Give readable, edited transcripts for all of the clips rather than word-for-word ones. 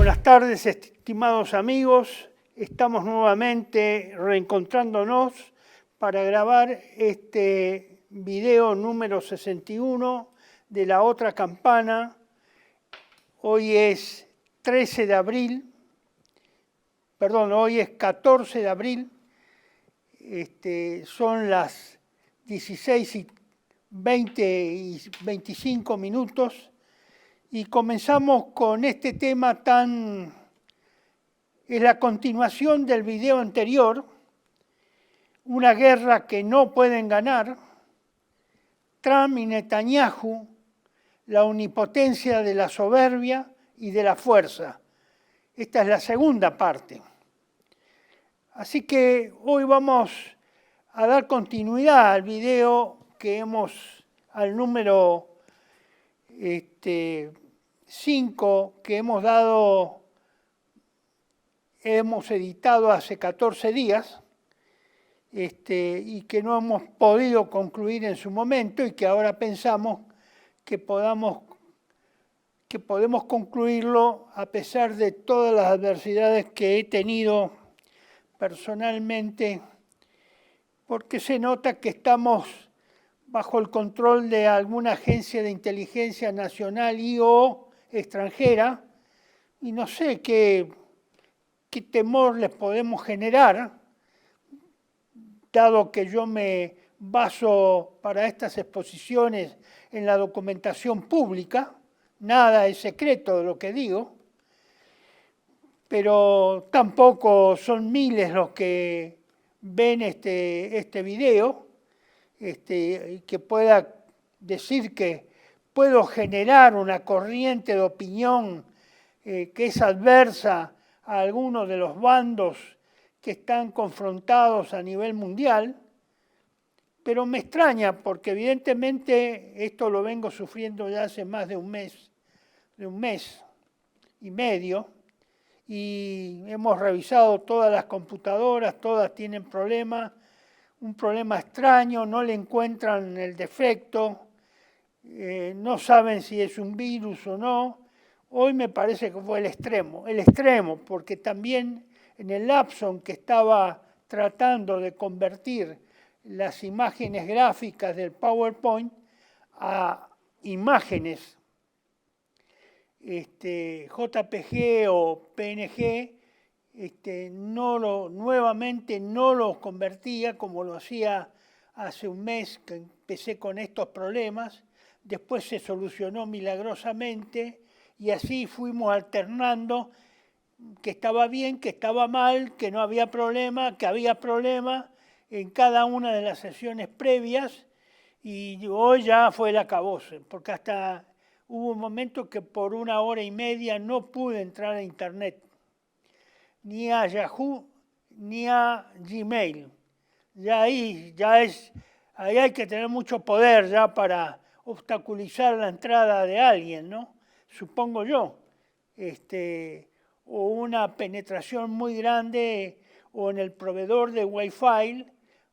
Buenas tardes, estimados amigos. Estamos nuevamente reencontrándonos para grabar este video número 61 de La Otra Campana. Hoy es 13 de abril, perdón, hoy es 14 de abril. Son las 16:20 y 25 minutos. Y comenzamos con este tema es la continuación del video anterior, una guerra que no pueden ganar, Trump y Netanyahu, la omnipotencia de la soberbia y de la fuerza. Esta es la segunda parte. Así que hoy vamos a dar continuidad al video al número 5 que hemos editado hace 14 días y que no hemos podido concluir en su momento y que ahora pensamos que podemos concluirlo a pesar de todas las adversidades que he tenido personalmente, porque se nota que estamos bajo el control de alguna agencia de inteligencia nacional y o extranjera, y no sé qué temor les podemos generar, dado que yo me baso para estas exposiciones en la documentación pública, nada es secreto de lo que digo, pero tampoco son miles los que ven este video, que pueda decir que puedo generar una corriente de opinión que es adversa a algunos de los bandos que están confrontados a nivel mundial, pero me extraña porque evidentemente esto lo vengo sufriendo ya hace más de un mes y medio, y hemos revisado todas las computadoras, todas tienen problemas, un problema extraño, no le encuentran el defecto, no saben si es un virus o no. Hoy me parece que fue el extremo, porque también en el lapso en que estaba tratando de convertir las imágenes gráficas del PowerPoint a imágenes JPG o PNG, nuevamente no los convertía como lo hacía hace un mes que empecé con estos problemas. Después se solucionó milagrosamente y así fuimos alternando que estaba bien, que estaba mal, que no había problema, que había problema en cada una de las sesiones previas, y hoy ya fue el acabose, porque hasta hubo un momento que por 1 hora y media no pude entrar a internet, ni a Yahoo, ni a Gmail. Ahí hay que tener mucho poder ya para obstaculizar la entrada de alguien, ¿no? Supongo yo. O una penetración muy grande o en el proveedor de Wi-Fi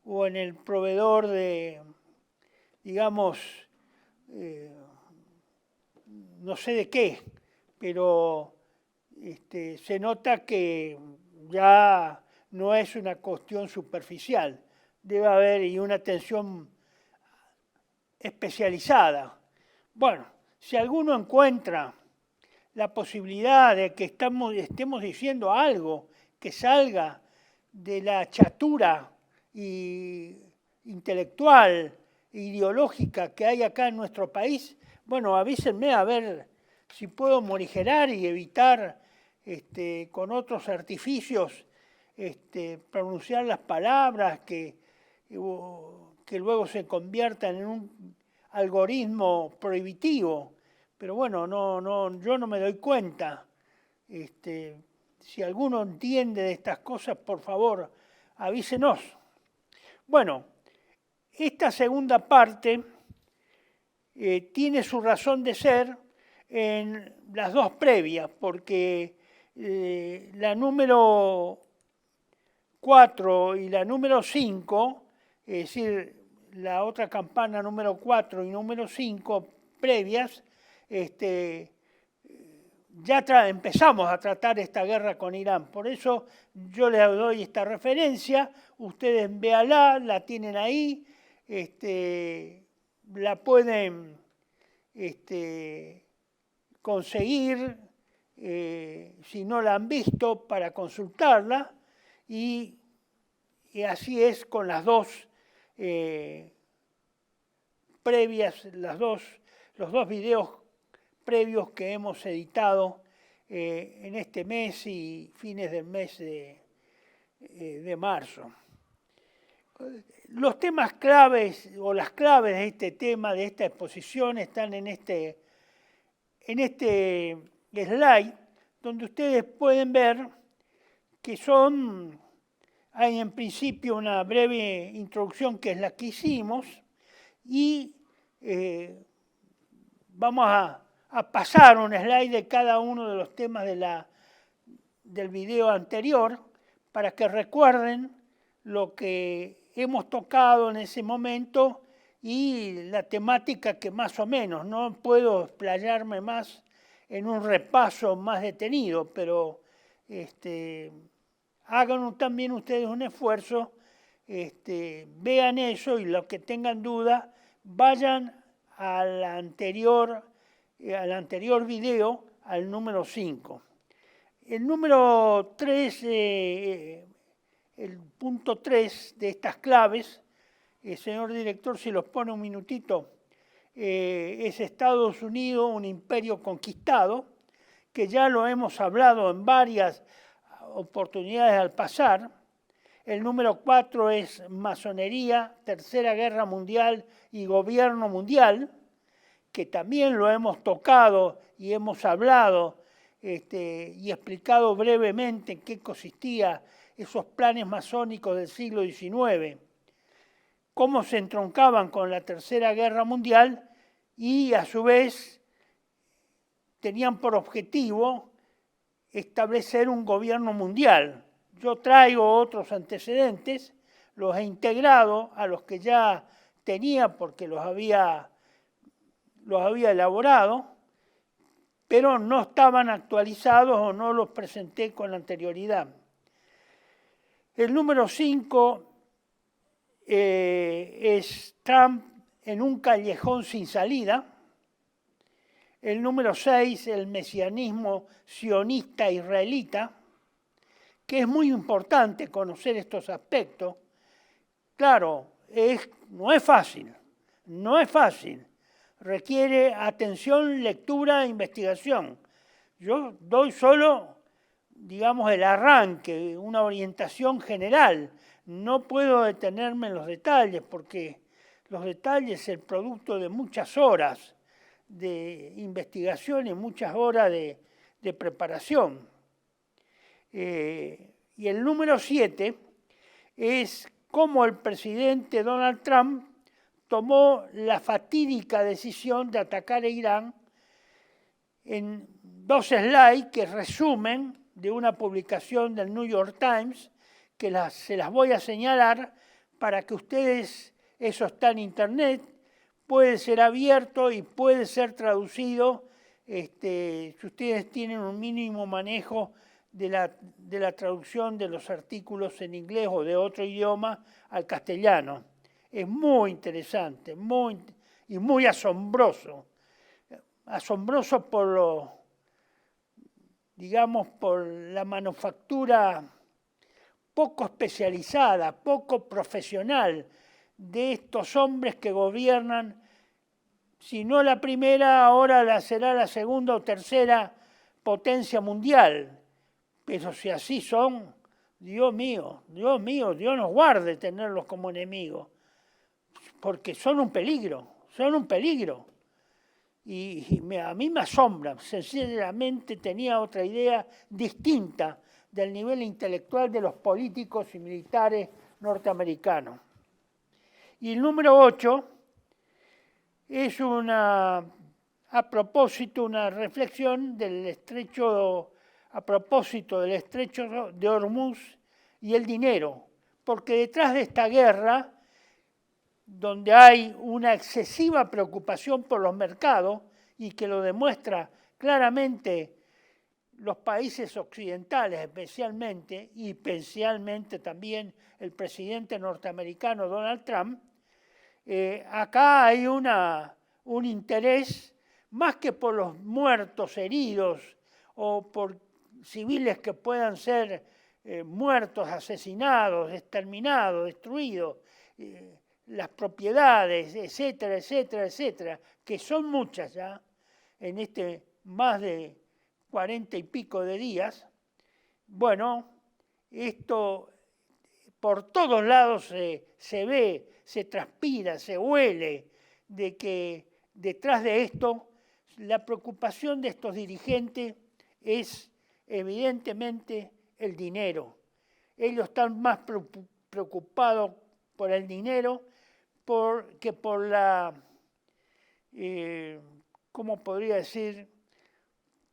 o en el proveedor de, digamos, no sé de qué, pero se nota que ya no es una cuestión superficial, debe haber y una atención especializada. Bueno, si alguno encuentra la posibilidad de que estemos diciendo algo que salga de la chatura intelectual, ideológica que hay acá en nuestro país, bueno, avísenme a ver si puedo morigerar y evitar con otros artificios pronunciar las palabras que luego se conviertan en un algoritmo prohibitivo. Pero bueno, yo no me doy cuenta. Si alguno entiende de estas cosas, por favor, avísenos. Bueno, esta segunda parte tiene su razón de ser en las dos previas, porque la número 4 y la número 5, es decir, la otra campana número 4 y número 5 previas, ya empezamos a tratar esta guerra con Irán. Por eso yo les doy esta referencia, ustedes véanla, la tienen ahí, la pueden conseguir, si no la han visto, para consultarla, y así es con las dos previas, los dos videos previos que hemos editado en este mes y fines del mes de marzo. Los temas claves o las claves de este tema, de esta exposición, están en este slide, donde ustedes pueden ver que hay en principio una breve introducción que es la que hicimos, y vamos a pasar un slide de cada uno de los temas del video anterior para que recuerden lo que hemos tocado en ese momento y la temática que más o menos, no puedo explayarme más en un repaso más detenido, pero hagan también ustedes un esfuerzo, vean eso, y los que tengan duda vayan al anterior video, al número 5. El número 3, el punto 3 de estas claves, señor director, si los pone un minutito, es Estados Unidos, un imperio conquistado, que ya lo hemos hablado en varias oportunidades al pasar. El número 4 es masonería, Tercera Guerra Mundial y gobierno mundial, que también lo hemos tocado y hemos hablado y explicado brevemente en qué consistía esos planes masónicos del siglo XIX, cómo se entroncaban con la Tercera Guerra Mundial y a su vez tenían por objetivo establecer un gobierno mundial. Yo traigo otros antecedentes, los he integrado a los que ya tenía porque los había elaborado, pero no estaban actualizados o no los presenté con anterioridad. El número 5 es Trump en un callejón sin salida. El número 6, el mesianismo sionista israelita, que es muy importante conocer estos aspectos. Claro, no es fácil, requiere atención, lectura e investigación. Yo doy solo, digamos, el arranque, una orientación general. No puedo detenerme en los detalles, porque los detalles es el producto de muchas horas de investigación y muchas horas de preparación. Y el número 7 es cómo el presidente Donald Trump tomó la fatídica decisión de atacar a Irán, en 2 slides que resumen de una publicación del New York Times, que se las voy a señalar para que ustedes, eso está en internet, puede ser abierto y puede ser traducido, si ustedes tienen un mínimo manejo de la traducción de los artículos en inglés o de otro idioma al castellano. Es muy interesante y muy asombroso. Asombroso por por la manufactura poco especializada, poco profesional de estos hombres que gobiernan, si no la primera, ahora será la segunda o tercera potencia mundial. Pero si así son, Dios mío, Dios nos guarde tenerlos como enemigos, porque son un peligro. Y a mí me asombra, sencillamente tenía otra idea distinta del nivel intelectual de los políticos y militares norteamericanos. Y el número 8 es una reflexión del estrecho, a propósito del estrecho de Hormuz y el dinero, porque detrás de esta guerra, donde hay una excesiva preocupación por los mercados y que lo demuestra claramente los países occidentales especialmente, y especialmente también el presidente norteamericano Donald Trump, acá hay un interés más que por los muertos, heridos o por civiles que puedan ser muertos, asesinados, exterminados, destruidos, las propiedades, etcétera, etcétera, etcétera, que son muchas ya en este más de 40 y pico de días. Bueno, esto por todos lados se ve, se transpira, se huele de que detrás de esto la preocupación de estos dirigentes es evidentemente el dinero. Ellos están más preocupados por el dinero que por la, ¿cómo podría decir?,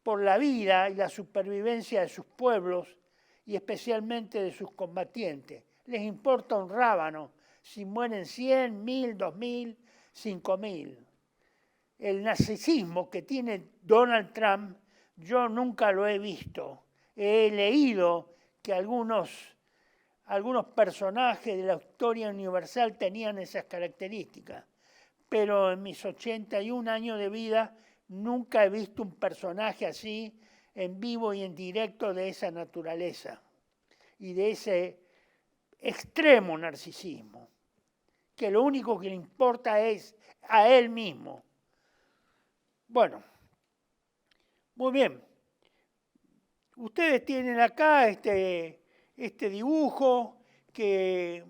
por la vida y la supervivencia de sus pueblos y especialmente de sus combatientes. Les importa un rábano si mueren 100, 1000, 2000, 5000. El narcisismo que tiene Donald Trump yo nunca lo he visto. He leído que algunos personajes de la historia universal tenían esas características, pero en mis 81 años de vida nunca he visto un personaje así en vivo y en directo de esa naturaleza y de ese extremo narcisismo, que lo único que le importa es a él mismo. Bueno, muy bien. Ustedes tienen acá este dibujo que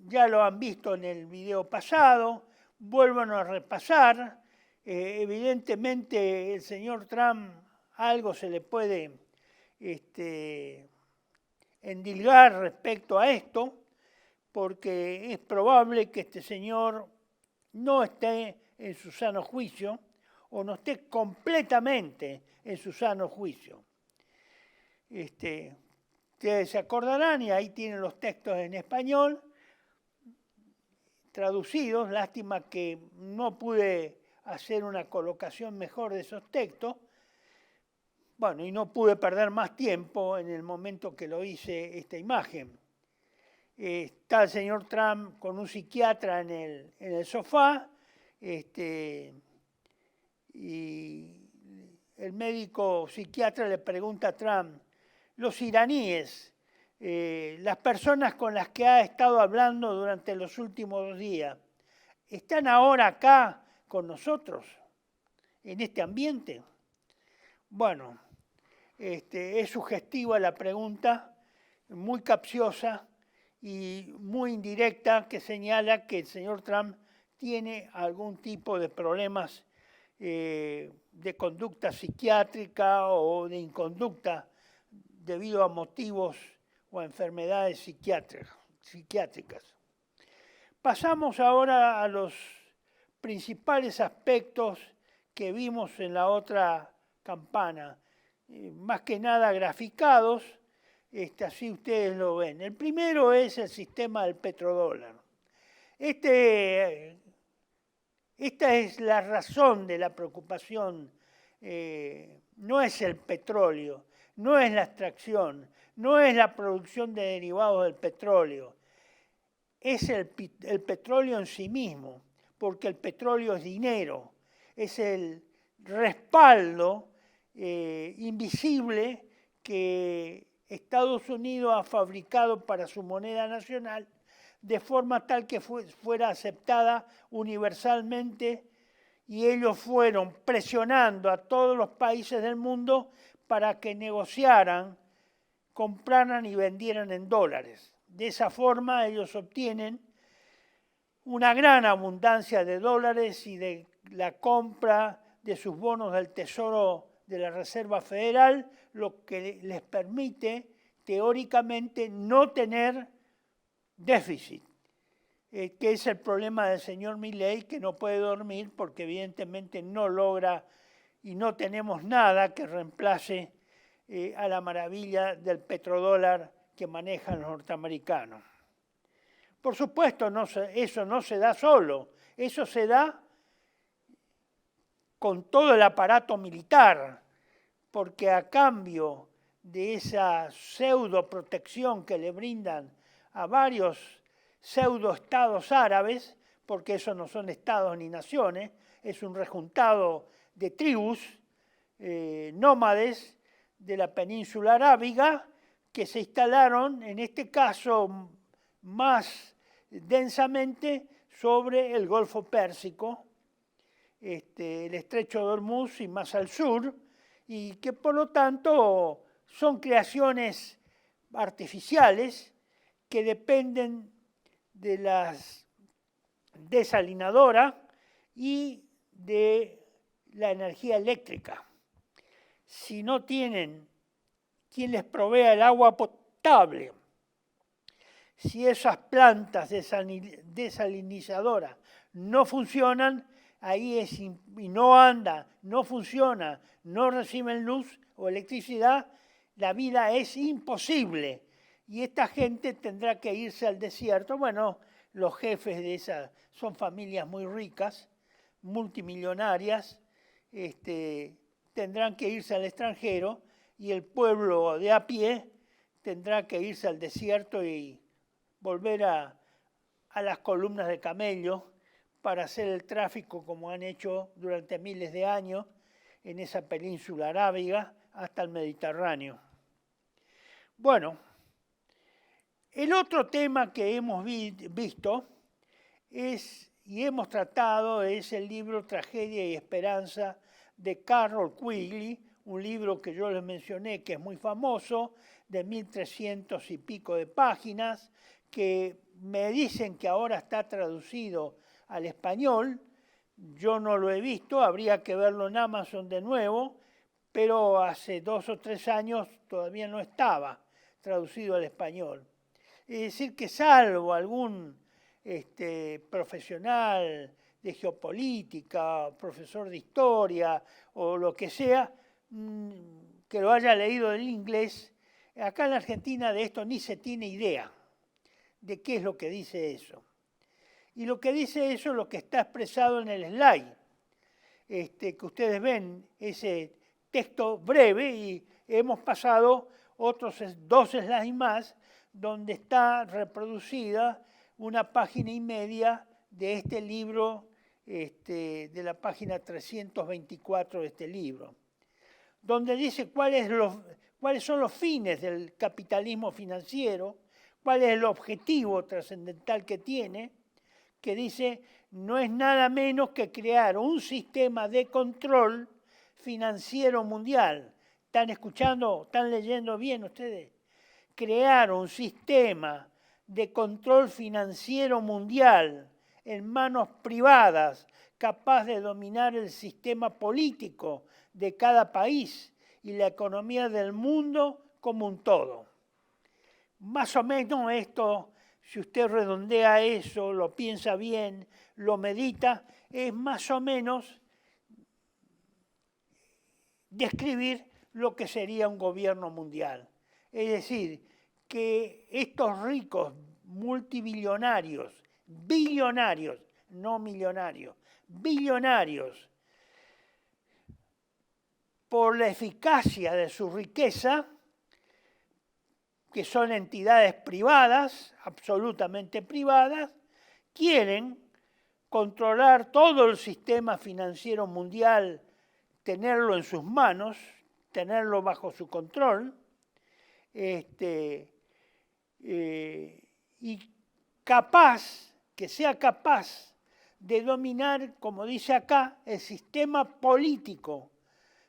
ya lo han visto en el video pasado. Vuelvan a repasar. Evidentemente el señor Trump algo se le puede endilgar respecto a esto, porque es probable que este señor no esté en su sano juicio o no esté completamente en su sano juicio. Ustedes se acordarán, y ahí tienen los textos en español traducidos. Lástima que no pude hacer una colocación mejor de esos textos. Bueno, y no pude perder más tiempo en el momento que lo hice esta imagen. Está el señor Trump con un psiquiatra en el sofá, y el médico psiquiatra le pregunta a Trump: los iraníes, las personas con las que ha estado hablando durante los últimos 2 días, ¿están ahora acá con nosotros, en este ambiente? Bueno, es sugestiva la pregunta, muy capciosa y muy indirecta, que señala que el señor Trump tiene algún tipo de problemas de conducta psiquiátrica o de inconducta debido a motivos o a enfermedades psiquiátricas. Pasamos ahora a los principales aspectos que vimos en la otra campana, más que nada graficados, así ustedes lo ven. El primero es el sistema del petrodólar. Esta es la razón de la preocupación, no es el petróleo, no es la extracción, no es la producción de derivados del petróleo, es el petróleo en sí mismo, porque el petróleo es dinero, es el respaldo invisible que Estados Unidos ha fabricado para su moneda nacional, de forma tal que fuera aceptada universalmente, y ellos fueron presionando a todos los países del mundo para que negociaran, compraran y vendieran en dólares. De esa forma ellos obtienen una gran abundancia de dólares y de la compra de sus bonos del Tesoro de la Reserva Federal, lo que les permite teóricamente no tener déficit, que es el problema del señor Milei, que no puede dormir porque evidentemente no logra y no tenemos nada que reemplace a la maravilla del petrodólar que manejan los norteamericanos. Por supuesto, eso no se da solo, eso se da con todo el aparato militar, porque a cambio de esa pseudo protección que le brindan a varios pseudo estados árabes, porque eso no son estados ni naciones, es un rejuntado de tribus nómades de la península arábiga que se instalaron, en este caso más densamente, sobre el Golfo Pérsico, el estrecho de Hormuz y más al sur, y que por lo tanto son creaciones artificiales que dependen de las desalinadoras y de la energía eléctrica. Si no tienen quien les provea el agua potable, si esas plantas desalinizadoras no funcionan, ahí y no anda, no funciona, no reciben luz o electricidad, la vida es imposible. Y esta gente tendrá que irse al desierto. Bueno, los jefes de esas son familias muy ricas, multimillonarias, tendrán que irse al extranjero y el pueblo de a pie tendrá que irse al desierto y volver a las columnas de camello para hacer el tráfico como han hecho durante miles de años en esa península arábiga hasta el Mediterráneo. Bueno, el otro tema que hemos visto y hemos tratado es el libro Tragedia y Esperanza de Carroll Quigley, un libro que yo les mencioné que es muy famoso, de 1300 y pico de páginas, que me dicen que ahora está traducido al español. Yo no lo he visto, habría que verlo en Amazon de nuevo, pero hace 2 o 3 años todavía no estaba traducido al español. Es decir, que salvo algún profesional de geopolítica, profesor de historia o lo que sea, que lo haya leído en inglés, acá en la Argentina de esto ni se tiene idea de qué es lo que dice eso. Y lo que dice eso es lo que está expresado en el slide, que ustedes ven, ese texto breve, y hemos pasado otros 2 slides más donde está reproducida una página y media de este libro, de la página 324 de este libro, donde dice cuáles son los fines del capitalismo financiero, cuál es el objetivo trascendental que tiene, que dice no es nada menos que crear un sistema de control financiero mundial. ¿Están escuchando? ¿Están leyendo bien ustedes? Crear un sistema de control financiero mundial en manos privadas, capaz de dominar el sistema político de cada país y la economía del mundo como un todo. Más o menos esto, si usted redondea eso, lo piensa bien, lo medita, es más o menos describir lo que sería un gobierno mundial. Es decir, que estos ricos multibillonarios, billonarios, no millonarios, billonarios, por la eficacia de su riqueza, que son entidades privadas, absolutamente privadas, quieren controlar todo el sistema financiero mundial, tenerlo en sus manos, tenerlo bajo su control, y que sea capaz de dominar, como dice acá, el sistema político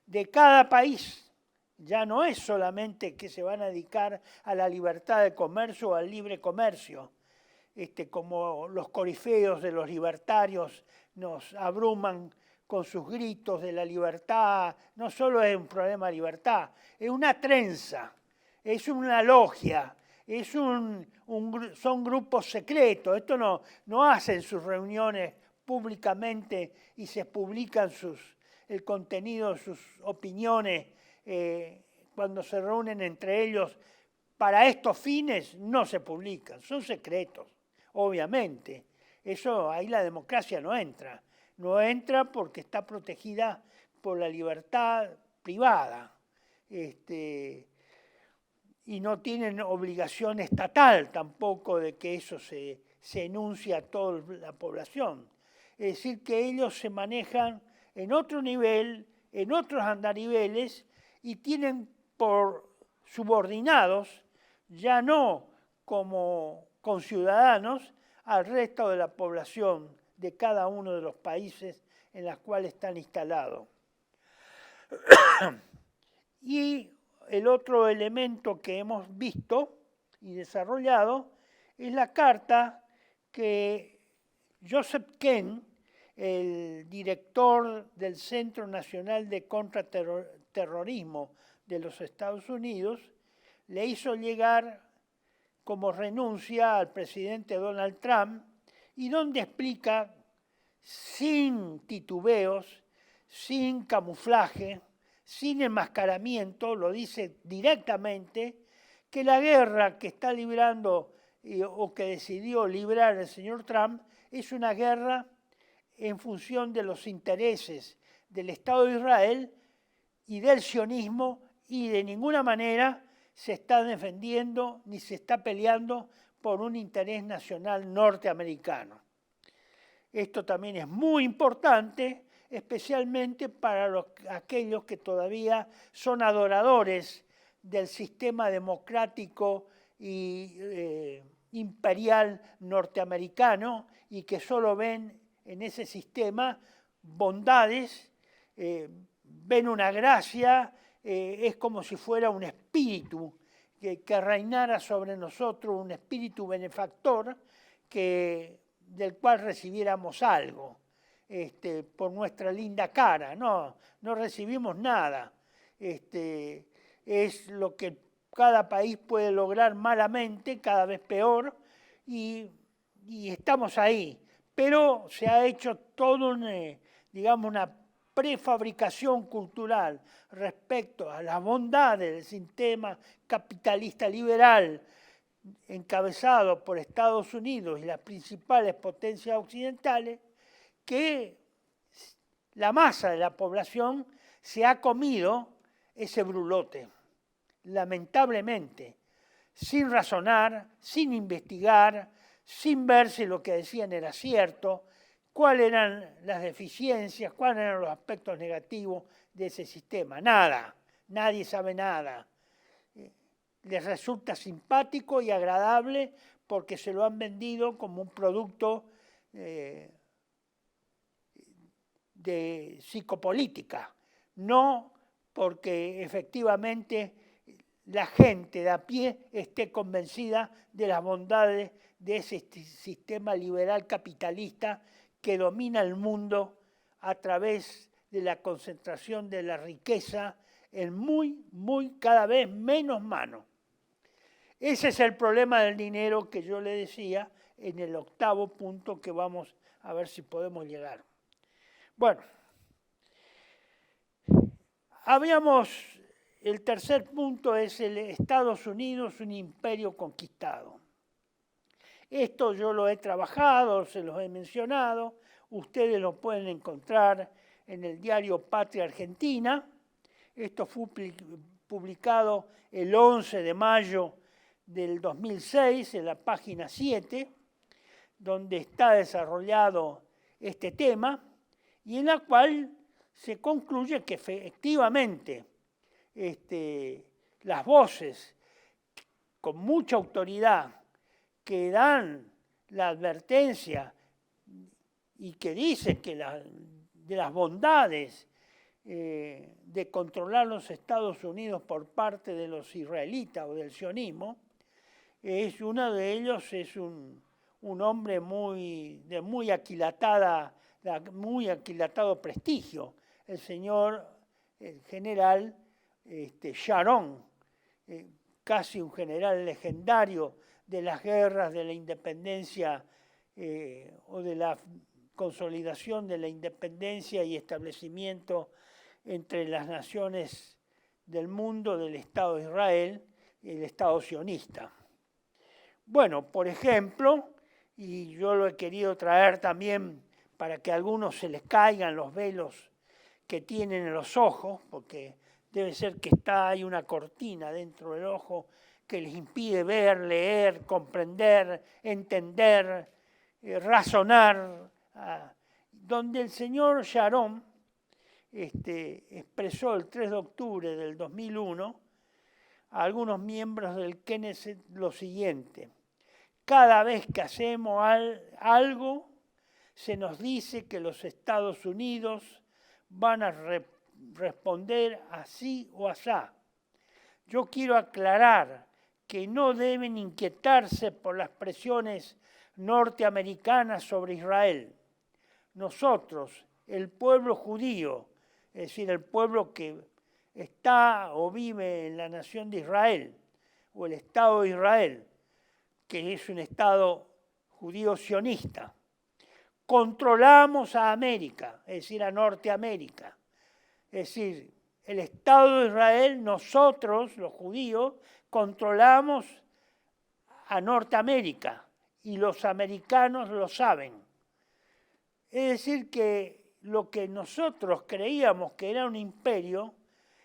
de cada país. Ya no es solamente que se van a dedicar a la libertad de comercio o al libre comercio, como los corifeos de los libertarios nos abruman con sus gritos de la libertad. No solo es un problema de libertad, es una trenza, es una logia, son grupos secretos. Esto no hacen sus reuniones públicamente y se publican el contenido, sus opiniones, cuando se reúnen entre ellos. Para estos fines no se publican, son secretos, obviamente. Ahí la democracia no entra porque está protegida por la libertad privada. y no tienen obligación estatal tampoco de que eso se enuncie a toda la población. Es decir, que ellos se manejan en otro nivel, en otros andariveles, y tienen por subordinados, ya no como conciudadanos, al resto de la población de cada uno de los países en los cuales están instalados. Y el otro elemento que hemos visto y desarrollado es la carta que Joseph Kent, el director del Centro Nacional de Contraterrorismo de los Estados Unidos, le hizo llegar como renuncia al presidente Donald Trump, y donde explica sin titubeos, sin camuflaje, sin enmascaramiento, lo dice directamente, que la guerra que está librando o que decidió librar el señor Trump es una guerra en función de los intereses del Estado de Israel y del sionismo, y de ninguna manera se está defendiendo ni se está peleando por un interés nacional norteamericano. Esto también es muy importante, especialmente para aquellos que todavía son adoradores del sistema democrático y imperial norteamericano, y que solo ven en ese sistema bondades, ven una gracia, es como si fuera un espíritu que reinara sobre nosotros, un espíritu benefactor del cual recibiéramos algo por nuestra linda cara. No recibimos nada. Es lo que cada país puede lograr malamente, cada vez peor, y estamos ahí. Pero se ha hecho todo una prefabricación cultural respecto a las bondades del sistema capitalista liberal encabezado por Estados Unidos y las principales potencias occidentales, que la masa de la población se ha comido ese brulote, lamentablemente, sin razonar, sin investigar, sin ver si lo que decían era cierto, cuáles eran las deficiencias, cuáles eran los aspectos negativos de ese sistema. Nada, nadie sabe nada. Les resulta simpático y agradable porque se lo han vendido como un producto de psicopolítica, no porque efectivamente la gente de a pie esté convencida de las bondades de ese sistema liberal capitalista que domina el mundo a través de la concentración de la riqueza en cada vez menos manos. Ese es el problema del dinero que yo le decía en el octavo punto, que vamos a ver si podemos llegar. Bueno, el tercer punto es el Estados Unidos, un imperio conquistado. Esto yo lo he trabajado, se los he mencionado, ustedes lo pueden encontrar en el diario Patria Argentina. Esto fue publicado el 11 de mayo del 2006 en la página 7, donde está desarrollado este tema, y en la cual se concluye que efectivamente las voces con mucha autoridad que dan la advertencia y que dicen que de las bondades de controlar los Estados Unidos por parte de los israelitas o del sionismo, uno de ellos es un hombre de muy aquilatado prestigio, el señor general Sharon, casi un general legendario de las guerras de la independencia o de la consolidación de la independencia y establecimiento entre las naciones del mundo del Estado de Israel y el Estado sionista. Bueno, por ejemplo, y yo lo he querido traer también para que a algunos se les caigan los velos que tienen en los ojos, porque Debe ser que hay una cortina dentro del ojo que les impide ver, leer, comprender, entender, razonar. Donde el señor Sharon expresó el 3 de octubre del 2001 a algunos miembros del Knesset lo siguiente: cada vez que hacemos algo, se nos dice que los Estados Unidos van a responder así o asá. Yo quiero aclarar que no deben inquietarse por las presiones norteamericanas sobre Israel. Nosotros, el pueblo judío, es decir, el pueblo que está o vive en la nación de Israel, o el Estado de Israel, que es un Estado judío sionista, controlamos a América, es decir, a Norteamérica. Es decir, el Estado de Israel, nosotros, los judíos, controlamos a Norteamérica y los americanos lo saben. Es decir, que lo que nosotros creíamos que era un imperio,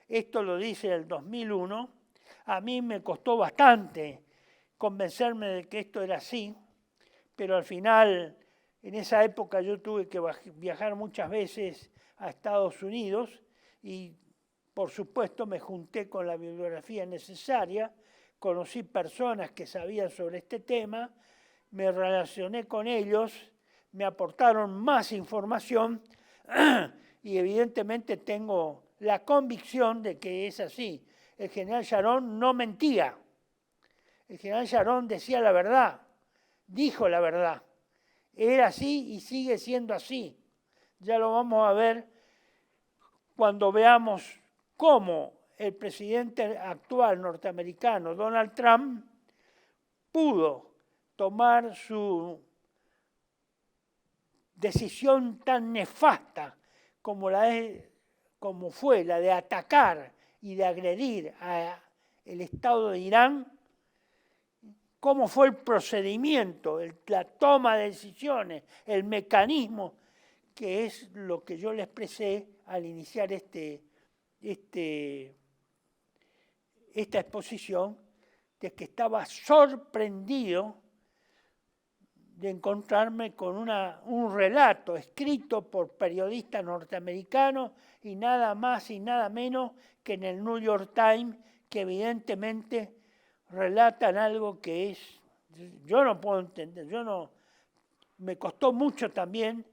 esto lo dice el 2001, a mí me costó bastante convencerme de que esto era así, pero al final, en esa época yo tuve que viajar muchas veces a Estados Unidos y por supuesto me junté con la bibliografía necesaria, conocí personas que sabían sobre este tema, me relacioné con ellos, me aportaron más información y evidentemente tengo la convicción de que es así. El general Sharon no mentía, el general Sharon decía la verdad, dijo la verdad, era así y sigue siendo así. Ya lo vamos a ver cuando veamos cómo el presidente actual norteamericano, Donald Trump, pudo tomar su decisión tan nefasta como fue la de atacar y de agredir al Estado de Irán, cómo fue el procedimiento, la toma de decisiones, el mecanismo, que es lo que yo le expresé al iniciar esta exposición, de que estaba sorprendido de encontrarme con un relato escrito por periodistas norteamericanos y nada más y nada menos que en el New York Times, que evidentemente relatan algo que yo no puedo entender, me costó mucho también,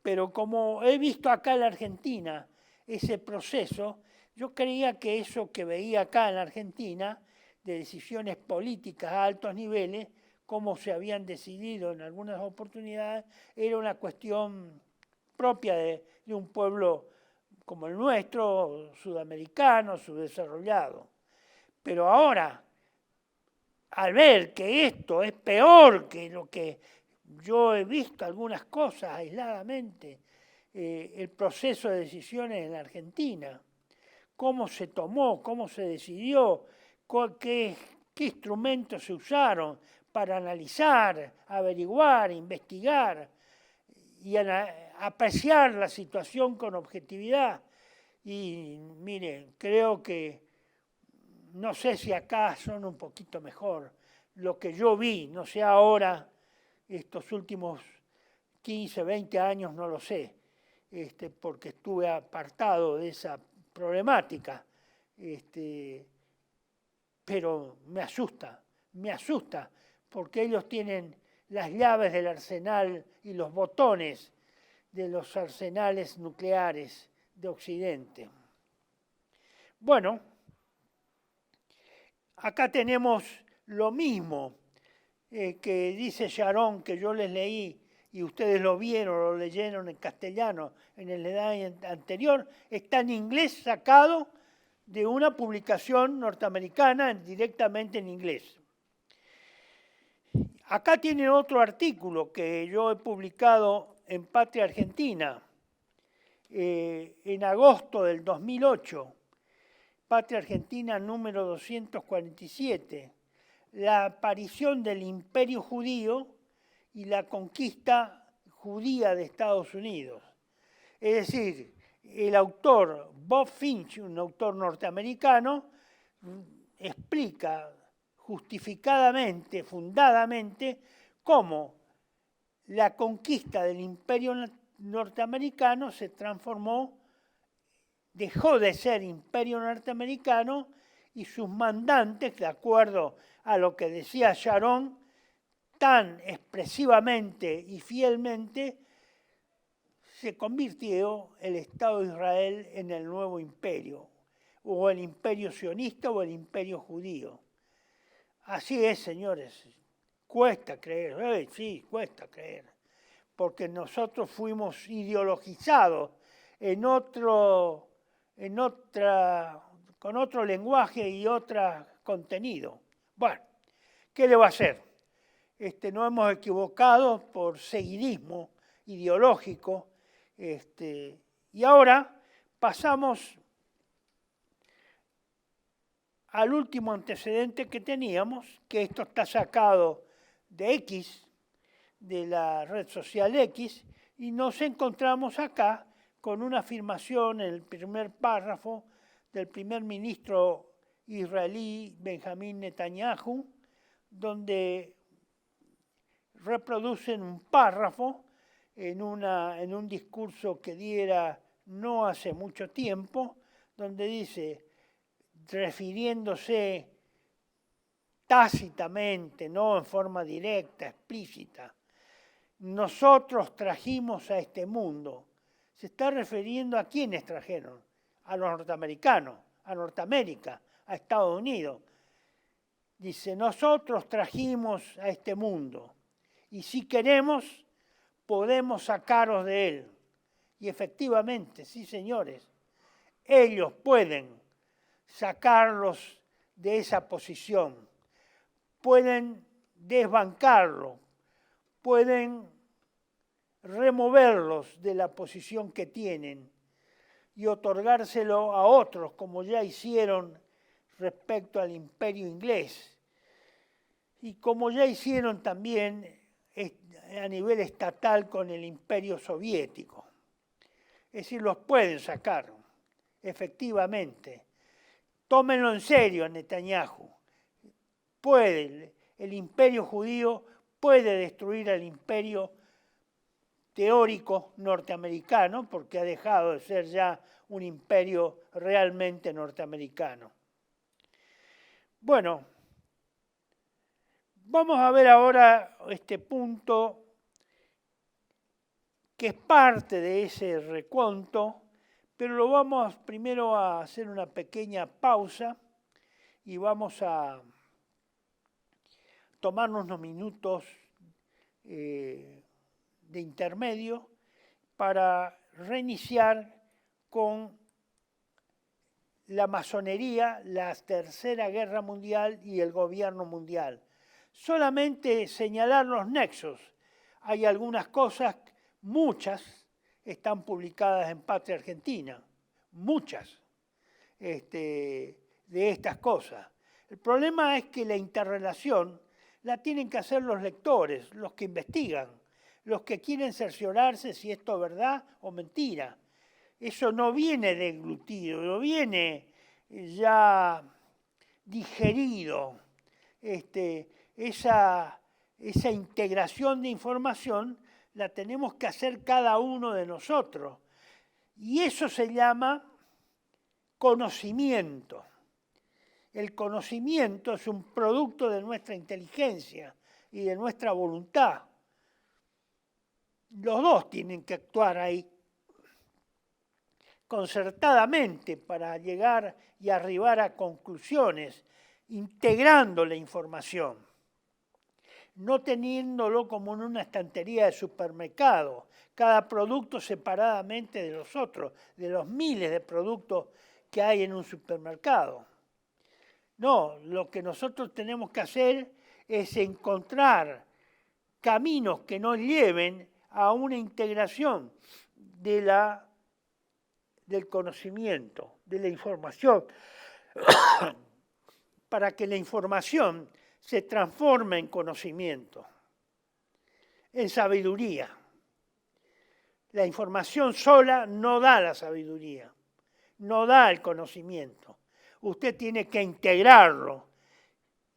pero como he visto acá en la Argentina ese proceso, yo creía que eso que veía acá en la Argentina, de decisiones políticas a altos niveles, como se habían decidido en algunas oportunidades, era una cuestión propia de un pueblo como el nuestro, sudamericano, subdesarrollado. Pero ahora, al ver que esto es peor que lo que yo he visto algunas cosas aisladamente, el proceso de decisiones en la Argentina, cómo se tomó, cómo se decidió, qué instrumentos se usaron para analizar, averiguar, investigar y apreciar la situación con objetividad. Y mire, creo que, no sé si acá son un poquito mejor, lo que yo vi, no sé ahora, estos últimos 15, 20 años, no lo sé, porque estuve apartado de esa problemática, pero me asusta, porque ellos tienen las llaves del arsenal y los botones de los arsenales nucleares de Occidente. Bueno, acá tenemos lo mismo que dice Sharon, que yo les leí y ustedes lo vieron, lo leyeron en castellano en el slide anterior, está en inglés sacado de una publicación norteamericana directamente en inglés. Acá tiene otro artículo que yo he publicado en Patria Argentina en agosto del 2008, Patria Argentina número 247, la aparición del imperio judío y la conquista judía de Estados Unidos. Es decir, el autor Bob Finch, un autor norteamericano, explica justificadamente, fundadamente, cómo la conquista del imperio norteamericano se transformó, dejó de ser imperio norteamericano y sus mandantes, de acuerdo a lo que decía Sharon, tan expresivamente y fielmente, se convirtió el Estado de Israel en el nuevo imperio, o el imperio sionista o el imperio judío. Así es, señores. Cuesta creer, sí, cuesta creer, porque nosotros fuimos ideologizados con otro lenguaje y otro contenido. Bueno, ¿qué le va a hacer? Nos hemos equivocado por seguidismo ideológico, y ahora pasamos al último antecedente que teníamos, que esto está sacado de X, de la red social X, y nos encontramos acá con una afirmación en el primer párrafo del primer ministro israelí Benjamín Netanyahu, donde reproducen un párrafo en un discurso que diera no hace mucho tiempo, donde dice, refiriéndose tácitamente, no en forma directa, explícita, nosotros trajimos a este mundo. Se está refiriendo a quiénes trajeron, a los norteamericanos, a Norteamérica, a Estados Unidos. Dice, nosotros trajimos a este mundo y si queremos podemos sacaros de él. Y efectivamente, sí señores, ellos pueden sacarlos de esa posición, pueden desbancarlo, pueden removerlos de la posición que tienen y otorgárselo a otros, como ya hicieron respecto al imperio inglés y como ya hicieron también a nivel estatal con el imperio soviético. Es decir, los pueden sacar, efectivamente. Tómenlo en serio, Netanyahu. El imperio judío puede destruir al imperio teórico norteamericano, porque ha dejado de ser ya un imperio realmente norteamericano. Bueno, vamos a ver ahora este punto que es parte de ese recuento, pero lo vamos primero a hacer una pequeña pausa y vamos a tomarnos unos minutos de intermedio para reiniciar con la masonería, la Tercera Guerra Mundial y el gobierno mundial. Solamente señalar los nexos. Hay algunas cosas, muchas, están publicadas en Patria Argentina, muchas de estas cosas. El problema es que la interrelación la tienen que hacer los lectores, los que investigan, los que quieren cerciorarse si esto es verdad o mentira. Eso no viene deglutido, no viene ya digerido. Esa integración de información la tenemos que hacer cada uno de nosotros. Y eso se llama conocimiento. El conocimiento es un producto de nuestra inteligencia y de nuestra voluntad. Los dos tienen que actuar ahí concertadamente para llegar y arribar a conclusiones, integrando la información, no teniéndolo como en una estantería de supermercado, cada producto separadamente de los otros, de los miles de productos que hay en un supermercado. No, lo que nosotros tenemos que hacer es encontrar caminos que nos lleven a una integración del conocimiento, de la información, para que la información se transforme en conocimiento, en sabiduría. La información sola no da la sabiduría, no da el conocimiento. Usted tiene que integrarlo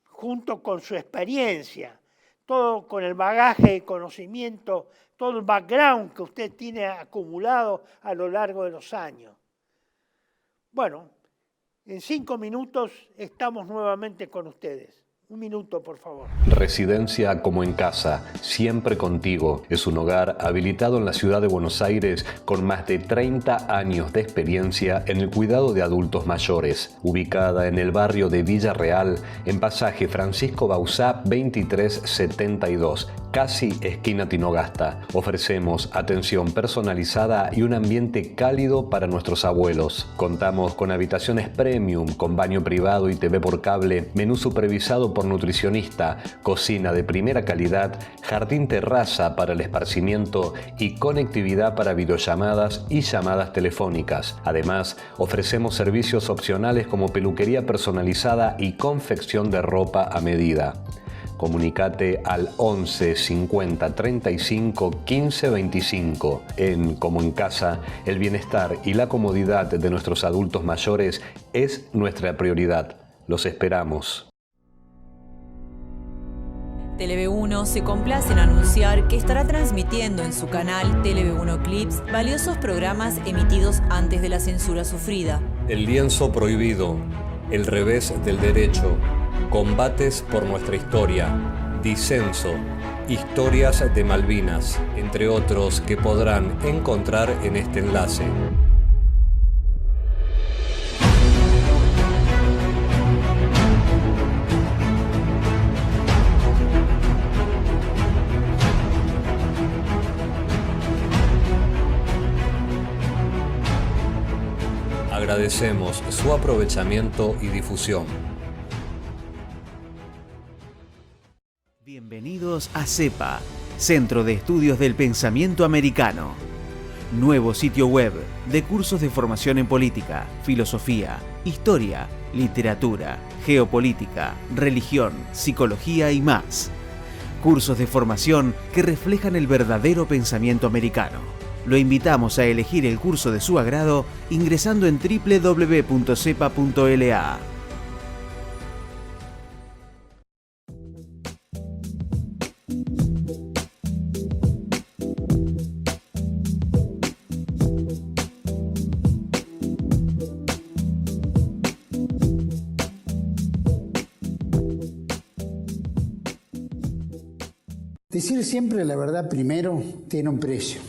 junto con su experiencia, todo con el bagaje de conocimiento, todo el background que usted tiene acumulado a lo largo de los años. Bueno, en 5 minutos estamos nuevamente con ustedes. 1 minuto, por favor. Residencia como en casa, siempre contigo. Es un hogar habilitado en la ciudad de Buenos Aires con más de 30 años de experiencia en el cuidado de adultos mayores. Ubicada en el barrio de Villa Real, en pasaje Francisco Bauzá 2372, casi esquina Tinogasta. Ofrecemos atención personalizada y un ambiente cálido para nuestros abuelos. Contamos con habitaciones premium, con baño privado y TV por cable, menú supervisado por nutricionista, cocina de primera calidad, jardín terraza para el esparcimiento y conectividad para videollamadas y llamadas telefónicas. Además, ofrecemos servicios opcionales como peluquería personalizada y confección de ropa a medida. Comunicate al 11 50 35 15 25. En Como en Casa, el bienestar y la comodidad de nuestros adultos mayores es nuestra prioridad. Los esperamos. TeleV1 se complace en anunciar que estará transmitiendo en su canal TeleV1 Clips valiosos programas emitidos antes de la censura sufrida. El lienzo prohibido, El revés del derecho, Combates por nuestra historia, Disenso, Historias de Malvinas, entre otros que podrán encontrar en este enlace. Agradecemos su aprovechamiento y difusión. Bienvenidos a CEPA, Centro de Estudios del Pensamiento Americano. Nuevo sitio web de cursos de formación en política, filosofía, historia, literatura, geopolítica, religión, psicología y más. Cursos de formación que reflejan el verdadero pensamiento americano. Lo invitamos a elegir el curso de su agrado ingresando en www.cepa.la. Decir siempre la verdad primero tiene un precio.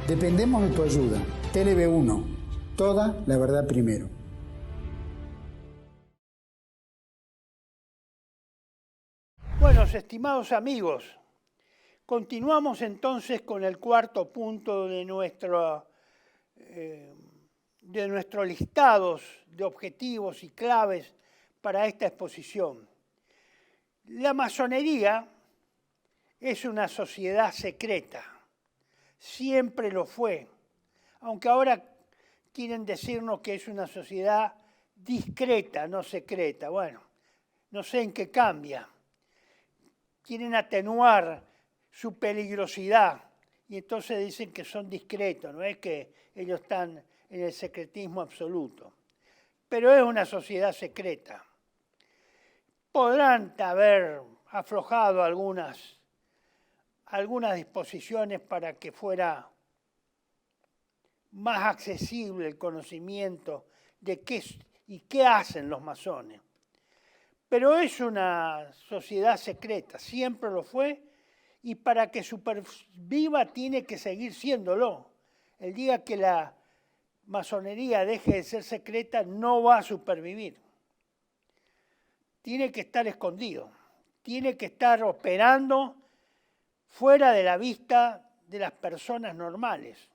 Dependemos de tu ayuda. TeleV1, toda la verdad primero. Bueno, estimados amigos, continuamos entonces con el cuarto punto de nuestros listados de objetivos y claves para esta exposición. La masonería es una sociedad secreta, siempre lo fue, aunque ahora quieren decirnos que es una sociedad discreta, no secreta. Bueno, no sé en qué cambia. Quieren atenuar su peligrosidad y entonces dicen que son discretos, no es que ellos están en el secretismo absoluto. Pero es una sociedad secreta. Podrán haber aflojado algunas disposiciones para que fuera más accesible el conocimiento de qué hacen los masones. Pero es una sociedad secreta, siempre lo fue, y para que superviva tiene que seguir siéndolo. El día que la masonería deje de ser secreta, no va a supervivir. Tiene que estar escondido, tiene que estar operando fuera de la vista de las personas normales.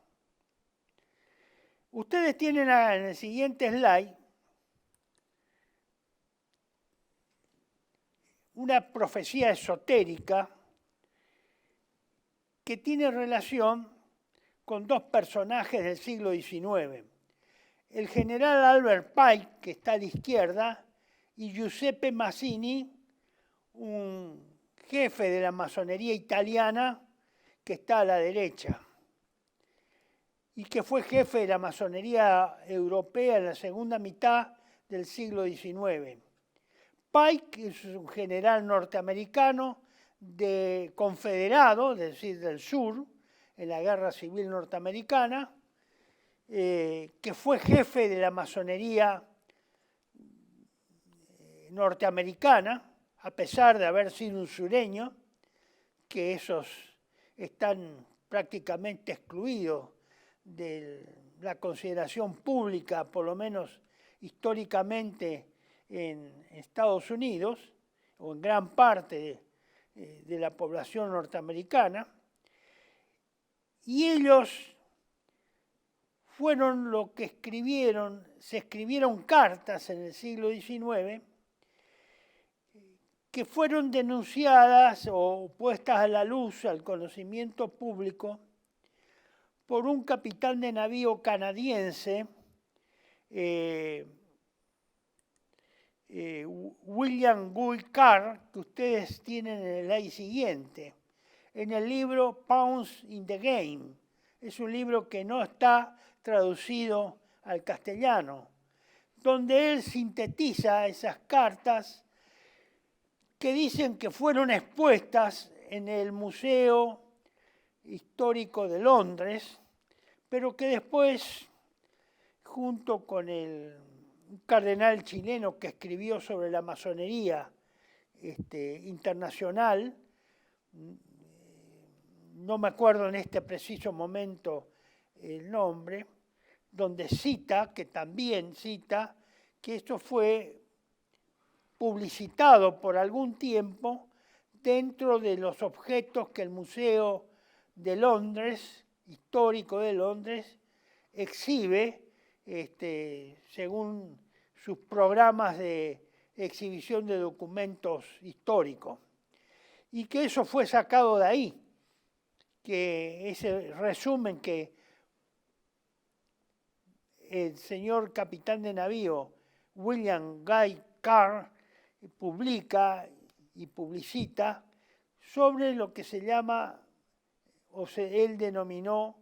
Ustedes tienen en el siguiente slide una profecía esotérica que tiene relación con dos personajes del siglo XIX. El general Albert Pike, que está a la izquierda, y Giuseppe Mazzini, un jefe de la masonería italiana, que está a la derecha. y que fue jefe de la masonería europea en la segunda mitad del siglo XIX. Pike es un general norteamericano confederado, es decir, del sur, en la Guerra Civil Norteamericana, que fue jefe de la masonería norteamericana, a pesar de haber sido un sureño, que esos están prácticamente excluidos de la consideración pública, por lo menos históricamente en Estados Unidos, o en gran parte de la población norteamericana, y ellos fueron lo que se escribieron cartas en el siglo XIX que fueron denunciadas o puestas a la luz, al conocimiento público, por un capitán de navío canadiense, William Guy Carr, que ustedes tienen en el ahí siguiente, en el libro Pawns in the Game. Es un libro que no está traducido al castellano, donde él sintetiza esas cartas que dicen que fueron expuestas en el Museo Histórico de Londres, pero que después, junto con un cardenal chileno que escribió sobre la masonería internacional, no me acuerdo en este preciso momento el nombre, donde que también cita, que esto fue publicitado por algún tiempo dentro de los objetos que el Museo de Londres, histórico de Londres, exhibe según sus programas de exhibición de documentos históricos. Y que eso fue sacado de ahí, que ese resumen que el señor capitán de navío William Guy Carr publica y publicita sobre lo que se llama, él denominó,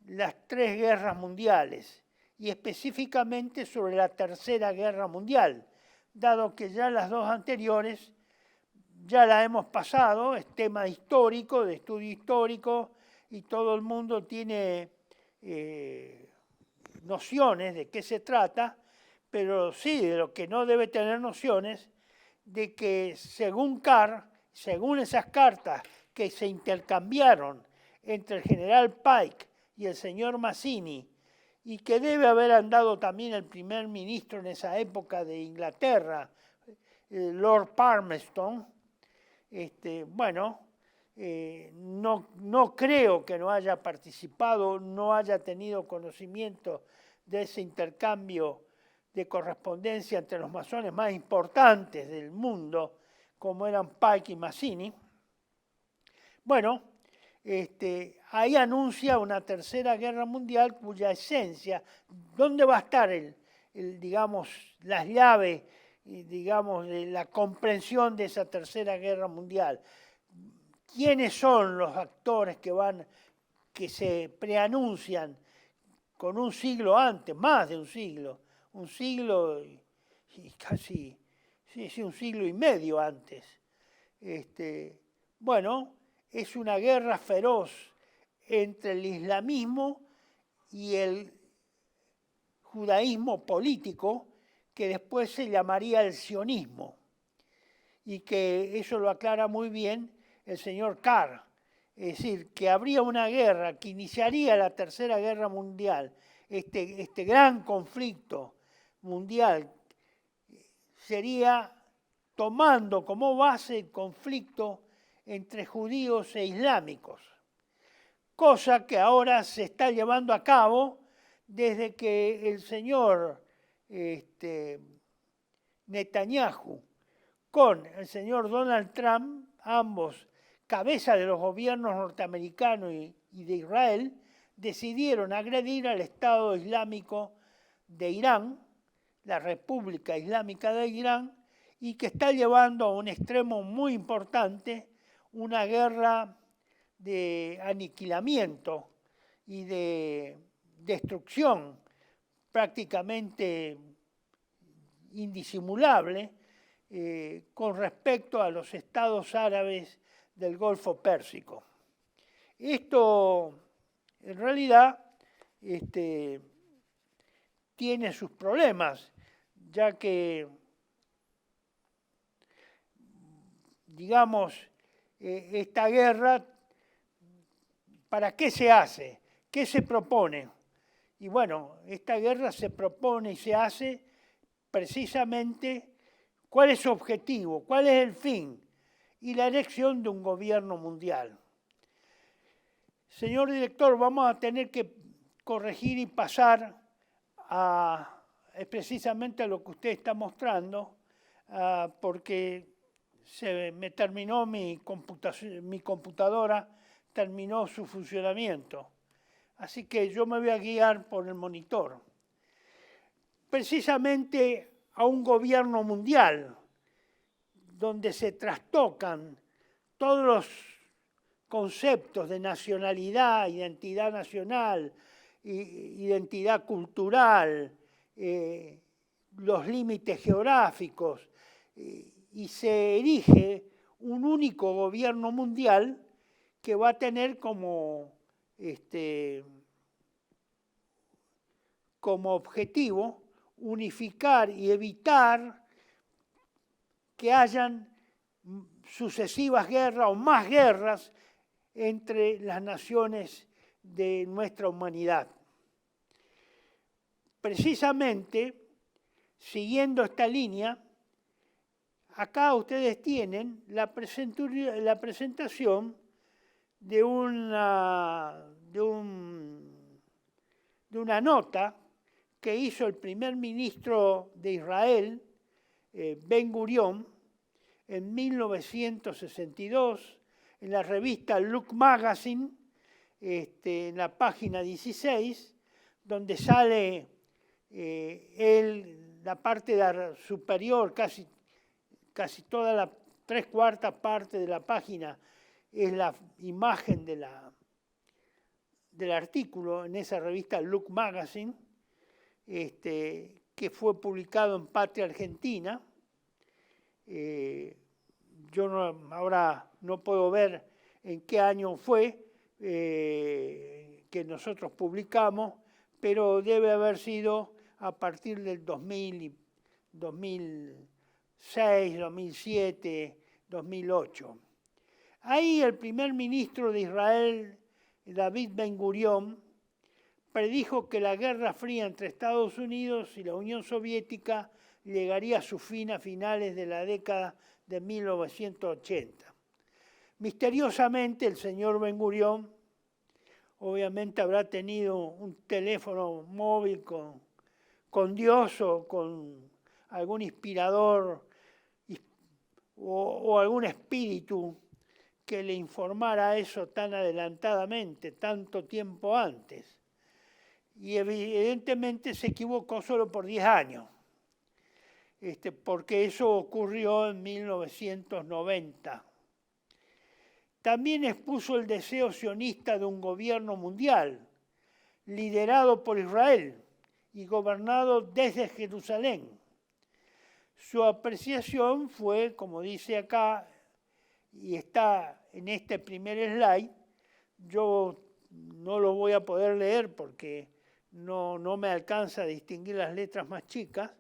las 3 guerras mundiales, y específicamente sobre la Tercera Guerra Mundial, dado que ya las 2 anteriores ya la hemos pasado, es tema histórico, de estudio histórico, y todo el mundo tiene nociones de qué se trata, pero sí de lo que no debe tener nociones, de que según Carr, según esas cartas que se intercambiaron entre el general Pike y el señor Mazzini, y que debe haber andado también el primer ministro en esa época de Inglaterra, Lord Palmerston, no creo que no haya participado, no haya tenido conocimiento de ese intercambio de correspondencia entre los masones más importantes del mundo, como eran Pike y Mazzini. Bueno, ahí anuncia una tercera guerra mundial cuya esencia, ¿dónde va a estar digamos, las llaves, digamos, de la comprensión de esa tercera guerra mundial? ¿Quiénes son los actores que se preanuncian con un siglo antes, más de un siglo y casi, sí, un siglo y medio antes? Bueno, es una guerra feroz entre el islamismo y el judaísmo político, que después se llamaría el sionismo, y que eso lo aclara muy bien el señor Carr. Es decir, que habría una guerra que iniciaría la Tercera Guerra Mundial, este gran conflicto mundial, sería tomando como base el conflicto entre judíos e islámicos, cosa que ahora se está llevando a cabo desde que el señor Netanyahu con el señor Donald Trump, ambos cabeza de los gobiernos norteamericanos y de Israel, decidieron agredir al Estado Islámico de Irán, la República Islámica de Irán, y que está llevando a un extremo muy importante una guerra de aniquilamiento y de destrucción prácticamente indisimulable con respecto a los estados árabes del Golfo Pérsico. Esto, en realidad, tiene sus problemas, ya que, digamos, esta guerra, ¿para qué se hace? ¿Qué se propone? Y bueno, esta guerra se propone y se hace precisamente cuál es su objetivo, cuál es el fin y la elección de un gobierno mundial. Señor director, vamos a tener que corregir y pasar precisamente a lo que usted está mostrando, porque me terminó mi computadora, terminó su funcionamiento. Así que yo me voy a guiar por el monitor. Precisamente a un gobierno mundial, donde se trastocan todos los conceptos de nacionalidad, identidad nacional, identidad cultural, los límites geográficos, y se erige un único gobierno mundial que va a tener como objetivo unificar y evitar que hayan sucesivas guerras o más guerras entre las naciones de nuestra humanidad. Precisamente, siguiendo esta línea, acá ustedes tienen la presentación de una nota que hizo el primer ministro de Israel, Ben Gurión, en 1962, en la revista Look Magazine, en la página 16, donde sale la parte superior, casi toda la 3/4 parte de la página es la imagen del artículo en esa revista Look Magazine, que fue publicado en Patria Argentina. Yo ahora no puedo ver en qué año fue que nosotros publicamos, pero debe haber sido a partir del 2000, 2006, 2007, 2008. Ahí el primer ministro de Israel, David Ben Gurión, predijo que la Guerra Fría entre Estados Unidos y la Unión Soviética llegaría a su fin a finales de la década de 1980. Misteriosamente, el señor Ben Gurión obviamente habrá tenido un teléfono móvil con Dios o con algún inspirador o algún espíritu que le informara eso tan adelantadamente, tanto tiempo antes. Y evidentemente se equivocó solo por 10 años, porque eso ocurrió en 1990. También expuso el deseo sionista de un gobierno mundial, liderado por Israel y gobernado desde Jerusalén. Su apreciación fue, como dice acá, y está en este primer slide, yo no lo voy a poder leer porque no me alcanza a distinguir las letras más chicas,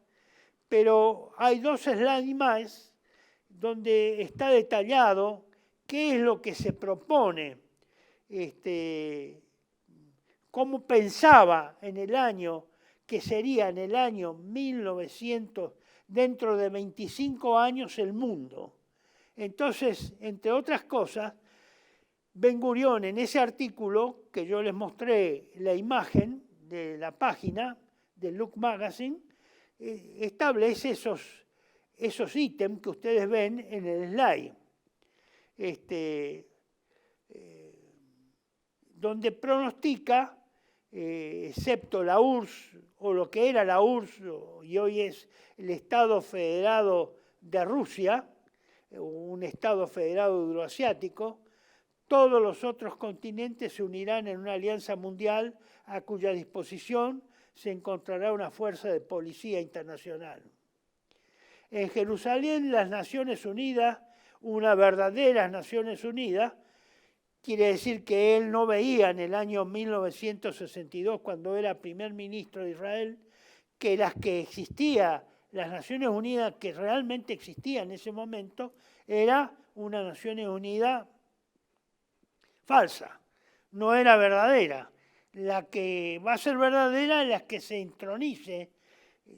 pero hay 2 slides más donde está detallado qué es lo que se propone, cómo pensaba en el año, que sería en el año 1900, dentro de 25 años el mundo. Entonces, entre otras cosas, Ben Gurión en ese artículo, que yo les mostré la imagen de la página de Look Magazine, establece esos ítems que ustedes ven en el slide, donde pronostica, excepto la URSS, o lo que era la URSS, y hoy es el Estado Federado de Rusia, un Estado Federado Euroasiático, todos los otros continentes se unirán en una alianza mundial a cuya disposición se encontrará una fuerza de policía internacional. En Jerusalén, las Naciones Unidas, una verdadera Naciones Unidas, quiere decir que él no veía en el año 1962, cuando era primer ministro de Israel, que las que existía, las Naciones Unidas que realmente existía en ese momento, era una Naciones Unidas falsa, no era verdadera. La que va a ser verdadera es la que se entronice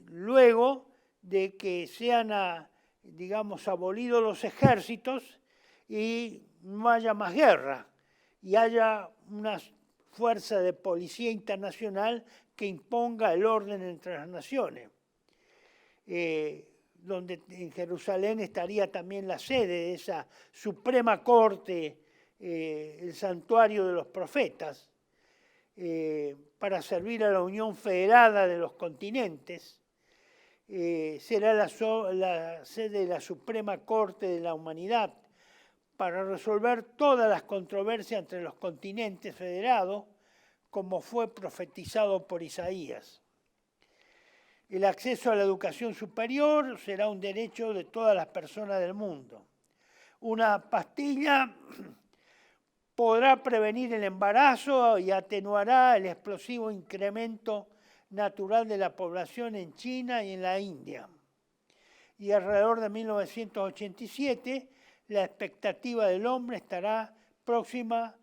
luego de que sean, digamos, abolidos los ejércitos y no haya más guerra y haya una fuerza de policía internacional que imponga el orden entre las naciones. Donde en Jerusalén estaría también la sede de esa Suprema Corte, el santuario de los profetas, para servir a la Unión Federada de los Continentes. Será la sede de la Suprema Corte de la Humanidad para resolver todas las controversias entre los continentes federados, como fue profetizado por Isaías. El acceso a la educación superior será un derecho de todas las personas del mundo. Una pastilla podrá prevenir el embarazo y atenuará el explosivo incremento natural de la población en China y en la India. Y alrededor de 1987, la expectativa del hombre estará próxima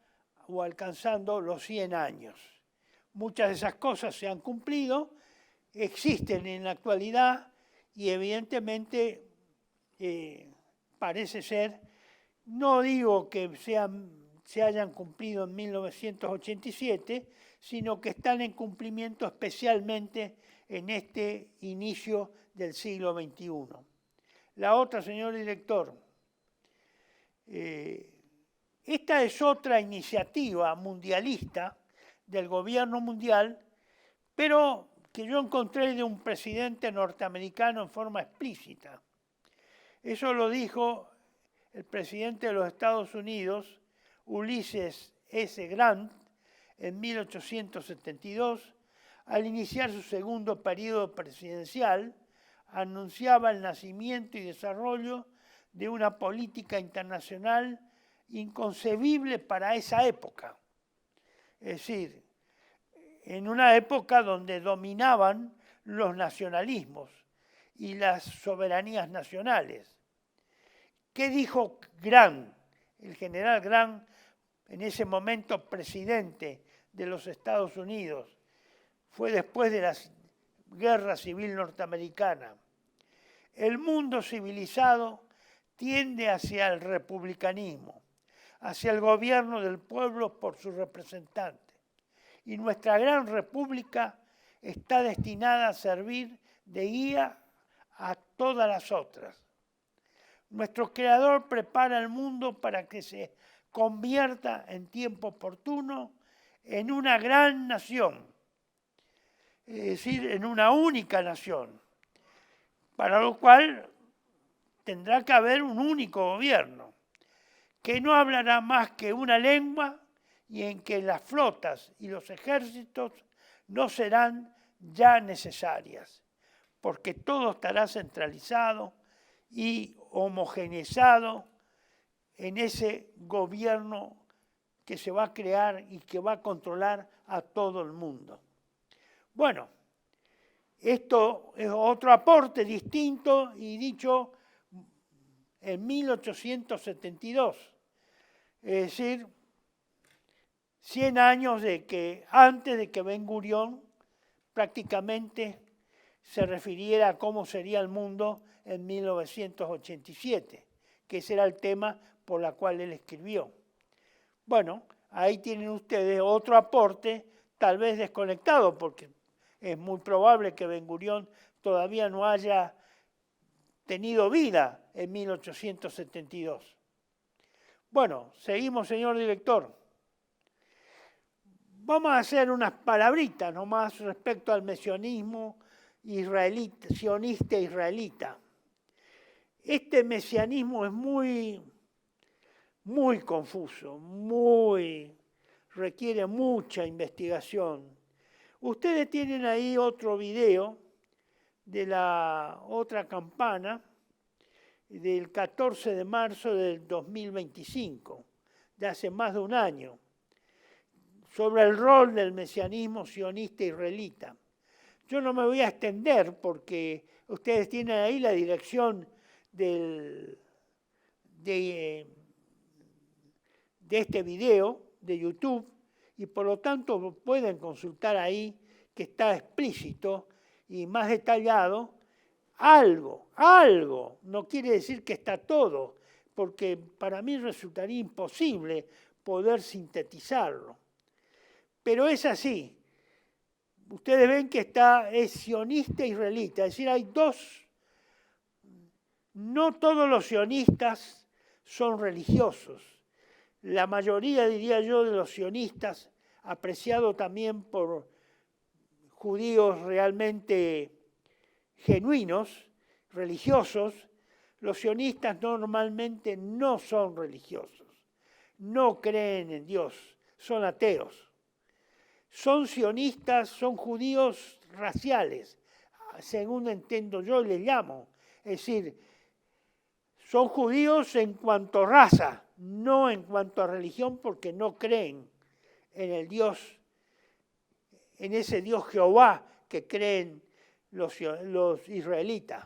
o alcanzando los 100 años. Muchas de esas cosas se han cumplido, existen en la actualidad y evidentemente parece ser, no digo que se hayan cumplido en 1987, sino que están en cumplimiento especialmente en este inicio del siglo XXI. La otra, señor director, esta es otra iniciativa mundialista del gobierno mundial, pero que yo encontré de un presidente norteamericano en forma explícita. Eso lo dijo el presidente de los Estados Unidos, Ulysses S. Grant, en 1872, al iniciar su segundo periodo presidencial, anunciaba el nacimiento y desarrollo de una política internacional inconcebible para esa época. Es decir, en una época donde dominaban los nacionalismos y las soberanías nacionales. ¿Qué dijo Grant, el general Grant, en ese momento presidente de los Estados Unidos? Fue después de la Guerra Civil Norteamericana. El mundo civilizado tiende hacia el republicanismo, hacia el gobierno del pueblo por sus representantes. Y nuestra gran república está destinada a servir de guía a todas las otras. Nuestro Creador prepara el mundo para que se convierta en tiempo oportuno en una gran nación, es decir, en una única nación, para lo cual tendrá que haber un único gobierno, que no hablará más que una lengua y en que las flotas y los ejércitos no serán ya necesarias, porque todo estará centralizado y homogeneizado en ese gobierno que se va a crear y que va a controlar a todo el mundo. Bueno, esto es otro aporte distinto y dicho en 1872, es decir, 100 años de que antes de que Ben Gurión prácticamente se refiriera a cómo sería el mundo en 1987, que ese era el tema por el cual él escribió. Bueno, ahí tienen ustedes otro aporte, tal vez desconectado, porque es muy probable que Ben Gurión todavía no haya tenido vida en 1872. Bueno, seguimos, señor director. Vamos a hacer unas palabritas nomás respecto al mesianismo israelita, sionista israelita. Este mesianismo es muy muy confuso, requiere mucha investigación. Ustedes tienen ahí otro video de la otra campana del 14 de marzo del 2025, de hace más de un año, sobre el rol del mesianismo sionista israelita. Yo no me voy a extender porque ustedes tienen ahí la dirección de este video de YouTube y por lo tanto pueden consultar ahí que está explícito y más detallado. Algo, no quiere decir que está todo, porque para mí resultaría imposible poder sintetizarlo. Pero es así. Ustedes ven que es sionista israelita, es decir, hay dos. No todos los sionistas son religiosos. La mayoría, diría yo, de los sionistas, apreciado también por judíos realmente genuinos, religiosos, los sionistas normalmente no son religiosos, no creen en Dios, son ateos. Son sionistas, son judíos raciales, según entiendo yo les llamo. Es decir, son judíos en cuanto a raza, no en cuanto a religión, porque no creen en el Dios, en ese Dios Jehová que creen los israelitas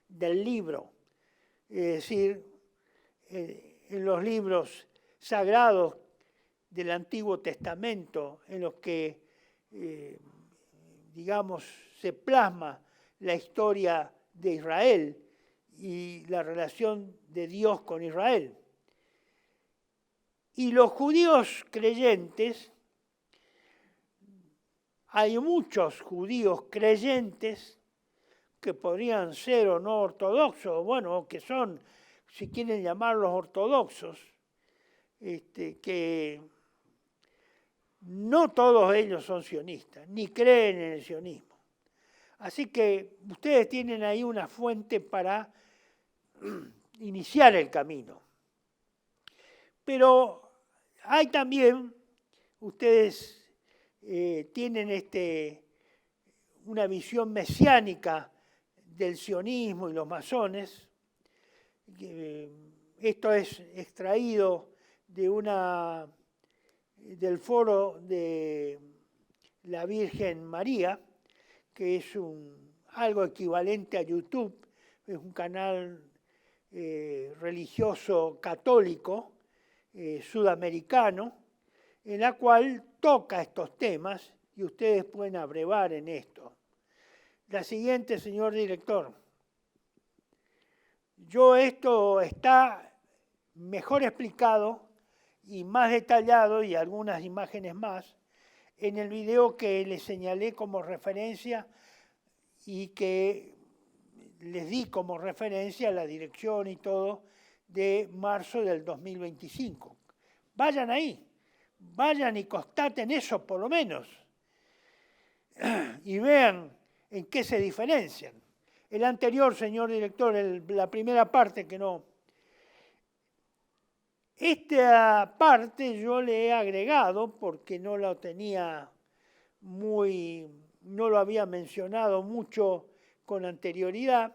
del libro. Es decir, en los libros sagrados del Antiguo Testamento, en los que, digamos, se plasma la historia de Israel y la relación de Dios con Israel. Y los judíos creyentes, hay muchos judíos creyentes que podrían ser o no ortodoxos, bueno, que son, si quieren llamarlos ortodoxos, que no todos ellos son sionistas, ni creen en el sionismo. Así que ustedes tienen ahí una fuente para iniciar el camino. Pero hay también, ustedes tienen una visión mesiánica del sionismo y los masones. Esto es extraído del foro de la Virgen María, que es algo equivalente a YouTube, es un canal religioso católico sudamericano, en la cual toca estos temas y ustedes pueden abrevar en esto. La siguiente, señor director. Esto está mejor explicado y más detallado, y algunas imágenes más, en el video que les señalé como referencia y que les di como referencia la dirección y todo de marzo del 2025. Vayan ahí, vayan y constaten eso por lo menos y vean en qué se diferencian. El anterior, señor director, la primera parte que no. Esta parte yo le he agregado porque no la tenía no lo había mencionado mucho con anterioridad.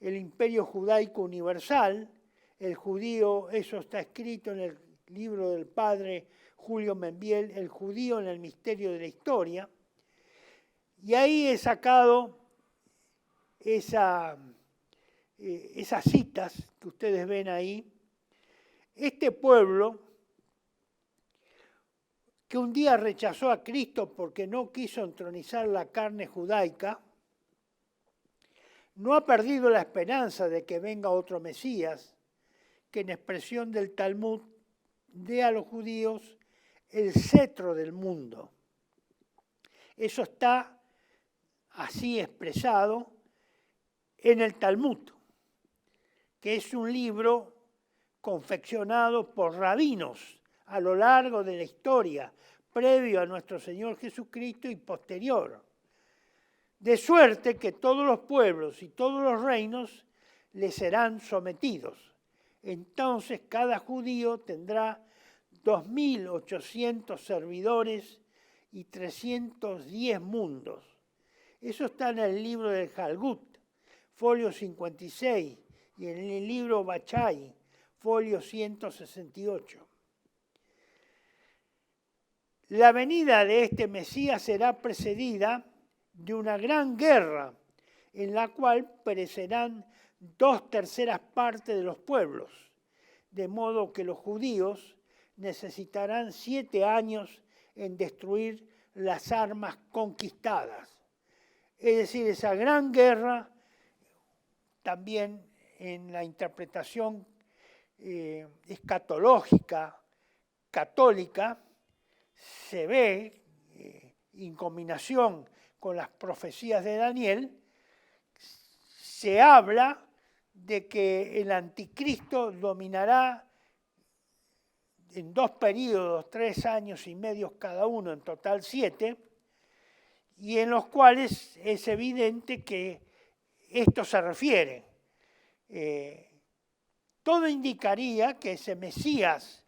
El Imperio Judaico Universal, el judío, eso está escrito en el libro del padre Julio Membiel, El judío en el misterio de la historia. Y ahí he sacado esas citas que ustedes ven ahí. Este pueblo, que un día rechazó a Cristo porque no quiso entronizar la carne judaica, no ha perdido la esperanza de que venga otro Mesías, que en expresión del Talmud dé a los judíos el cetro del mundo. Eso está así expresado en el Talmud, que es un libro confeccionado por rabinos a lo largo de la historia, previo a nuestro Señor Jesucristo y posterior. De suerte que todos los pueblos y todos los reinos le serán sometidos. Entonces cada judío tendrá 2.800 servidores y 310 mundos. Eso está en el libro del Jalgut, folio 56, y en el libro Bachai, folio 168. La venida de este Mesías será precedida de una gran guerra en la cual perecerán 2/3 partes de los pueblos, de modo que los judíos necesitarán 7 años en destruir las armas conquistadas. Es decir, esa gran guerra, también en la interpretación escatológica católica, se ve, en combinación con las profecías de Daniel, se habla de que el anticristo dominará en 2 períodos, 3 años y medio cada uno, en total 7, y en los cuales es evidente que esto se refiere. Todo indicaría que ese Mesías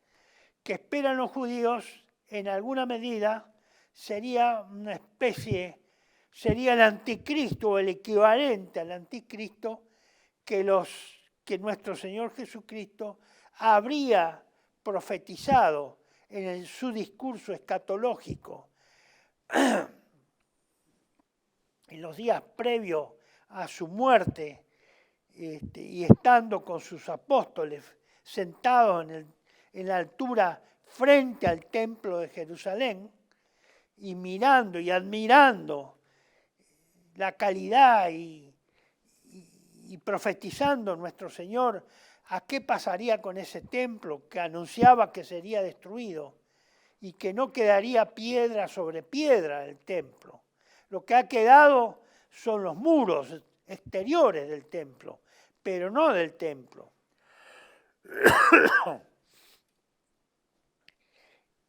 que esperan los judíos, en alguna medida, sería una especie, sería el anticristo o el equivalente al anticristo que nuestro Señor Jesucristo habría profetizado en su discurso escatológico en los días previos a su muerte, y estando con sus apóstoles sentados en la altura frente al templo de Jerusalén, y mirando y admirando la calidad y profetizando nuestro Señor a qué pasaría con ese templo que anunciaba que sería destruido y que no quedaría piedra sobre piedra del templo. Lo que ha quedado son los muros exteriores del templo, pero no del templo.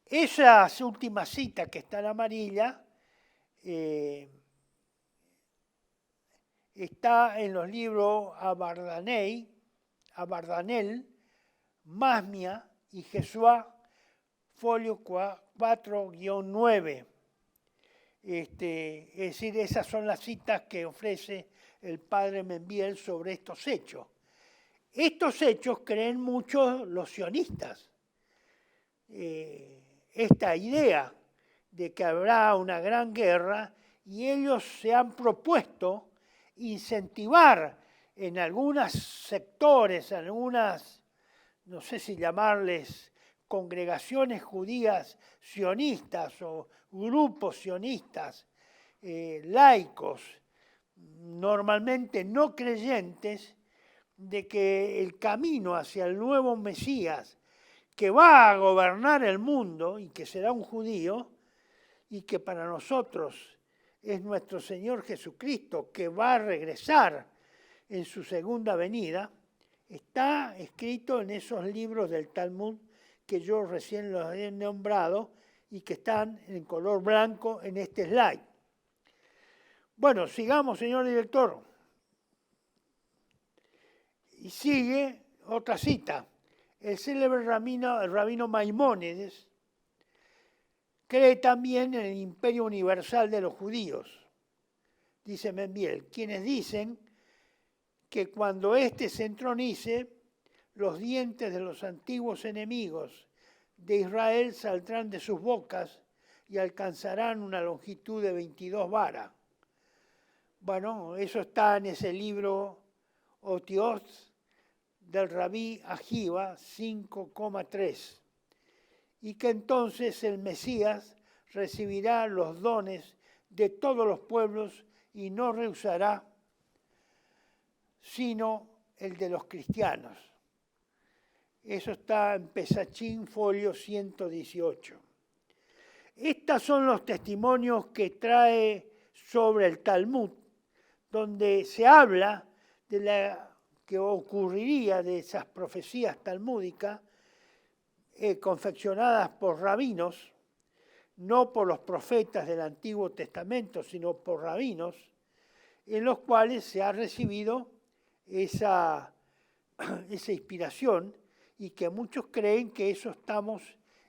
Esa última cita que está en amarilla está en los libros Abardanel, Masmia y Jesuá, folio 4-9. Es decir, esas son las citas que ofrece el padre Membiel sobre estos hechos. Estos hechos creen mucho los sionistas. Esta idea de que habrá una gran guerra, y ellos se han propuesto incentivar en algunos sectores, en algunas, no sé si llamarles congregaciones judías sionistas o grupos sionistas, laicos, normalmente no creyentes, de que el camino hacia el nuevo Mesías, que va a gobernar el mundo y que será un judío, y que para nosotros es nuestro Señor Jesucristo, que va a regresar en su segunda venida, está escrito en esos libros del Talmud que yo recién los he nombrado y que están en color blanco en este slide. Bueno, sigamos, señor director. Y sigue otra cita. El célebre rabino Maimónides cree también en el imperio universal de los judíos, dice Membiel, quienes dicen que cuando éste se entronice, los dientes de los antiguos enemigos de Israel saldrán de sus bocas y alcanzarán una longitud de 22 varas. Bueno, eso está en ese libro Otiot del Rabí Ajiva 5,3. Y que entonces el Mesías recibirá los dones de todos los pueblos y no rehusará sino el de los cristianos. Eso está en Pesachín, folio 118. Estos son los testimonios que trae sobre el Talmud, donde se habla de la que ocurriría de esas profecías talmúdicas confeccionadas por rabinos, no por los profetas del Antiguo Testamento, sino por rabinos, en los cuales se ha recibido esa esa inspiración y que muchos creen que eso estamos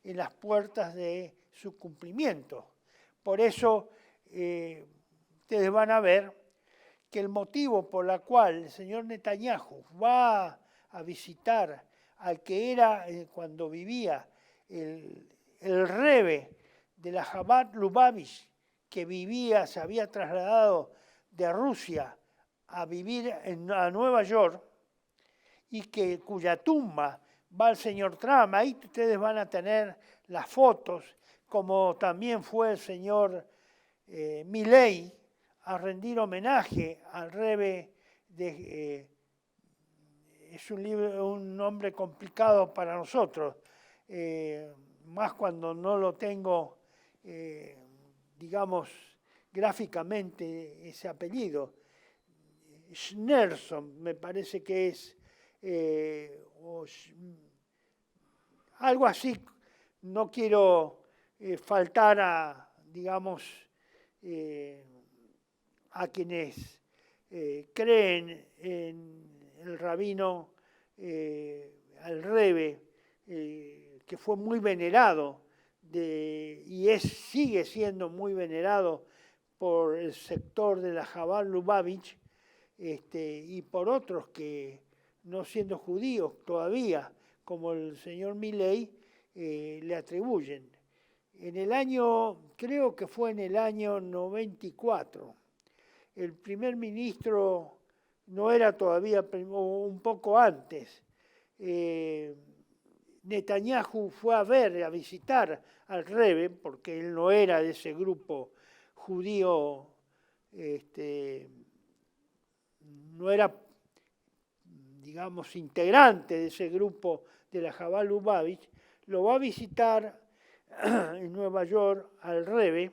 en las puertas de su cumplimiento. Por eso ustedes van a ver que el motivo por el cual el señor Netanyahu va a visitar al que era cuando vivía el rebe de la Chabad Lubavitch, que se había trasladado de Rusia a vivir a Nueva York, y cuya tumba va el señor Trump. Ahí ustedes van a tener las fotos, como también fue el señor Milei a rendir homenaje al rebe es un nombre complicado para nosotros, más cuando no lo tengo, digamos, gráficamente ese apellido. Schneerson, me parece que es, algo así. No quiero faltar a, digamos, a quienes creen en el rabino, al rebe, que fue muy venerado sigue siendo muy venerado por el sector de la Chabad Lubavitch, y por otros que, no siendo judíos todavía, como el señor Milei, le atribuyen. Creo que fue en el año 94, el primer ministro, no era todavía, un poco antes, Netanyahu fue a visitar al rebe, porque él no era de ese grupo judío, no era, digamos, integrante de ese grupo de la Chabad Lubavitch, lo va a visitar en Nueva York al rebe,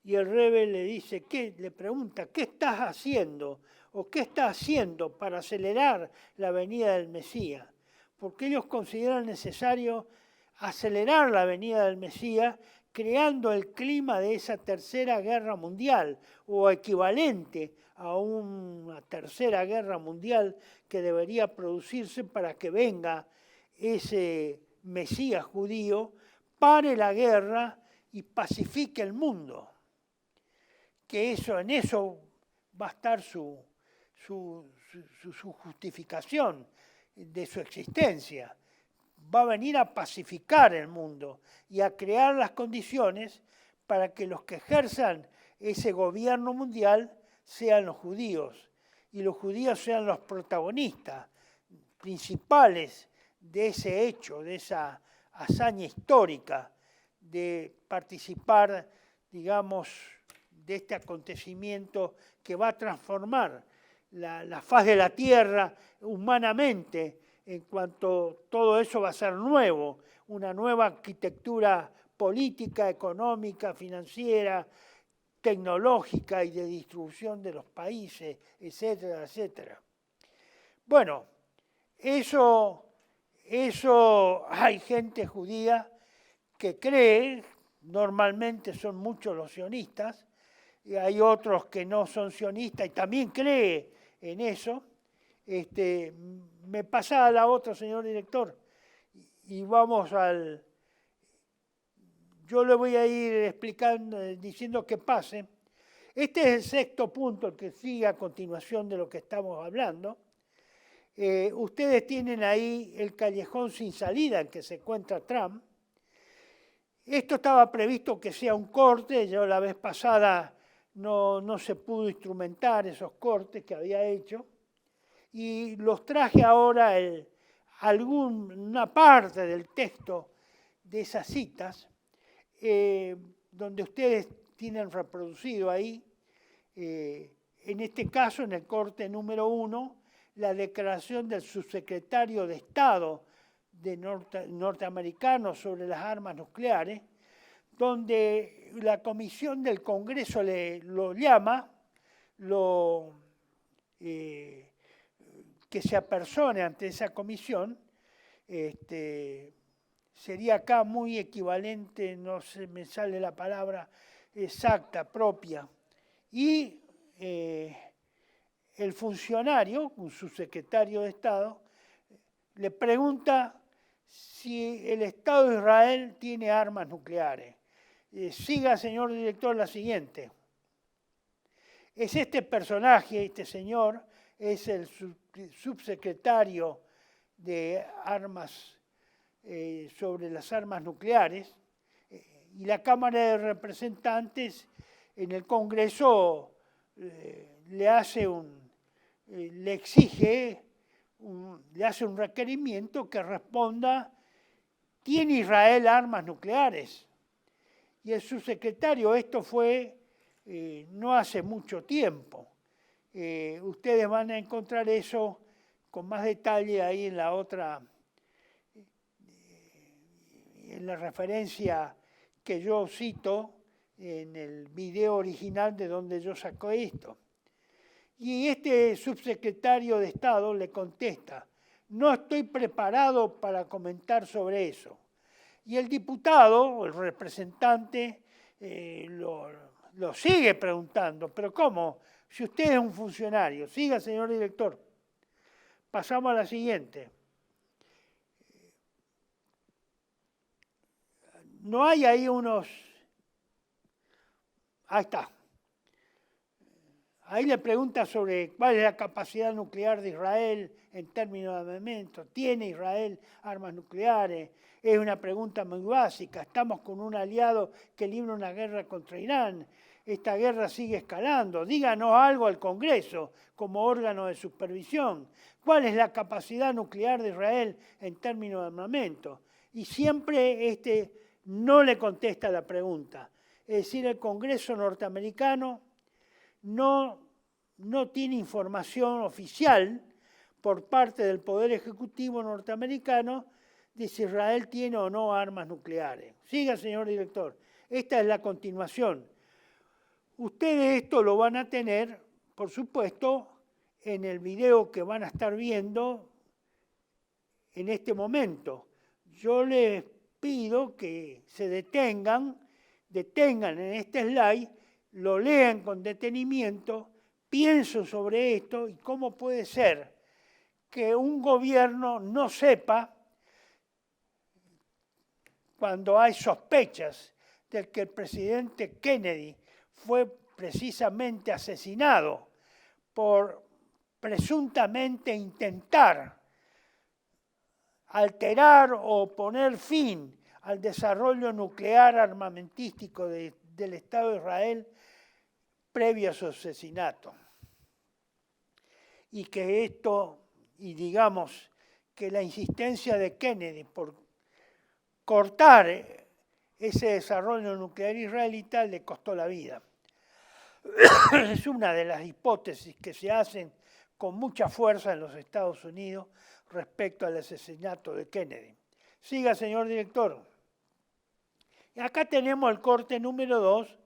y el rebe le pregunta, ¿qué estás haciendo? ¿O qué está haciendo para acelerar la venida del Mesías? Porque ellos consideran necesario acelerar la venida del Mesías, creando el clima de esa tercera guerra mundial, o equivalente a una tercera guerra mundial que debería producirse para que venga ese Mesías judío, pare la guerra y pacifique el mundo. Que en eso va a estar su justificación de su existencia. Va a venir a pacificar el mundo y a crear las condiciones para que los que ejerzan ese gobierno mundial sean los judíos, y los judíos sean los protagonistas principales de ese hecho, de esa hazaña histórica de participar, digamos, de este acontecimiento que va a transformar la faz de la tierra humanamente, en cuanto todo eso va a ser nuevo, una nueva arquitectura política, económica, financiera, tecnológica y de distribución de los países, etcétera, etcétera. Bueno, eso hay gente judía que cree, normalmente son muchos los sionistas, y hay otros que no son sionistas y también cree en eso. Me pasa la otra, señor director, y vamos yo le voy a ir explicando, diciendo que pase. Este es el sexto punto, el que sigue a continuación de lo que estamos hablando. Ustedes tienen ahí el callejón sin salida en que se encuentra Trump. Esto estaba previsto que sea un corte, yo la vez pasada no se pudo instrumentar esos cortes que había hecho, y los traje ahora una parte del texto de esas citas, donde ustedes tienen reproducido ahí, en este caso, en el corte número 1, la declaración del subsecretario de Estado norteamericano sobre las armas nucleares, donde la comisión del Congreso lo llama, que se apersone ante esa comisión, sería acá muy equivalente, no se me sale la palabra exacta, propia, y el funcionario, un subsecretario de Estado, le pregunta si el Estado de Israel tiene armas nucleares. Siga, señor director, la siguiente. Es este personaje, este señor, es el subsecretario de Armas, sobre las armas nucleares, y la Cámara de Representantes en el Congreso le hace le exige, le hace un requerimiento que responda: ¿tiene Israel armas nucleares? Y el subsecretario, esto fue no hace mucho tiempo. Ustedes van a encontrar eso con más detalle ahí en la otra, en la referencia que yo cito en el video original de donde yo saco esto. Y este subsecretario de Estado le contesta: no estoy preparado para comentar sobre eso. Y el diputado, el representante, lo sigue preguntando: ¿pero cómo? Si usted es un funcionario. Siga, señor director. Pasamos a la siguiente. No hay ahí unos... Ahí está. Ahí le pregunta sobre cuál es la capacidad nuclear de Israel en términos de armamento. ¿Tiene Israel armas nucleares? Es una pregunta muy básica. Estamos con un aliado que libra una guerra contra Irán. Esta guerra sigue escalando. Díganos algo al Congreso como órgano de supervisión. ¿Cuál es la capacidad nuclear de Israel en términos de armamento? Y siempre no le contesta la pregunta. Es decir, el Congreso norteamericano no tiene información oficial por parte del Poder Ejecutivo norteamericano de si Israel tiene o no armas nucleares. Siga, señor director. Esta es la continuación. Ustedes esto lo van a tener, por supuesto, en el video que van a estar viendo en este momento. Yo les pido que se detengan en este slide, lo lean con detenimiento, piensen sobre esto y cómo puede ser que un gobierno no sepa, cuando hay sospechas de que el presidente Kennedy fue precisamente asesinado por presuntamente intentar alterar o poner fin al desarrollo nuclear armamentístico del Estado de Israel previo a su asesinato. Y que digamos que la insistencia de Kennedy por cortar ese desarrollo nuclear israelita le costó la vida. Es una de las hipótesis que se hacen con mucha fuerza en los Estados Unidos respecto al asesinato de Kennedy. Siga, señor director. Y acá tenemos el corte número 2,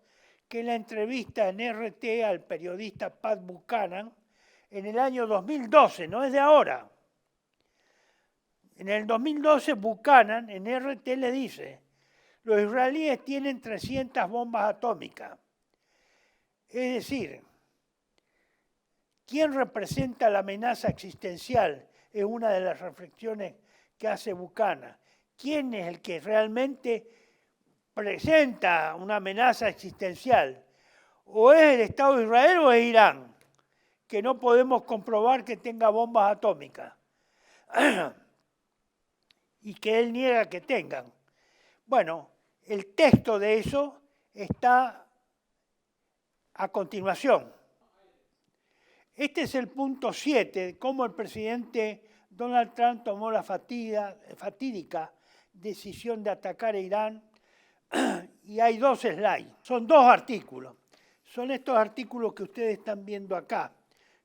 que es la entrevista en RT al periodista Pat Buchanan en el año 2012, no es de ahora. En el 2012 Buchanan en RT le dice: los israelíes tienen 300 bombas atómicas. Es decir, ¿quién representa la amenaza existencial? Es una de las reflexiones que hace Buchanan. ¿Quién es el que realmente presenta una amenaza existencial? ¿O es el Estado de Israel o es Irán? Que no podemos comprobar que tenga bombas atómicas. Y que él niega que tengan. Bueno, el texto de eso está a continuación. Este es el punto 7, de cómo el presidente Donald Trump tomó la fatídica decisión de atacar a Irán. Y hay 2 slides, son 2 artículos. Son estos artículos que ustedes están viendo acá.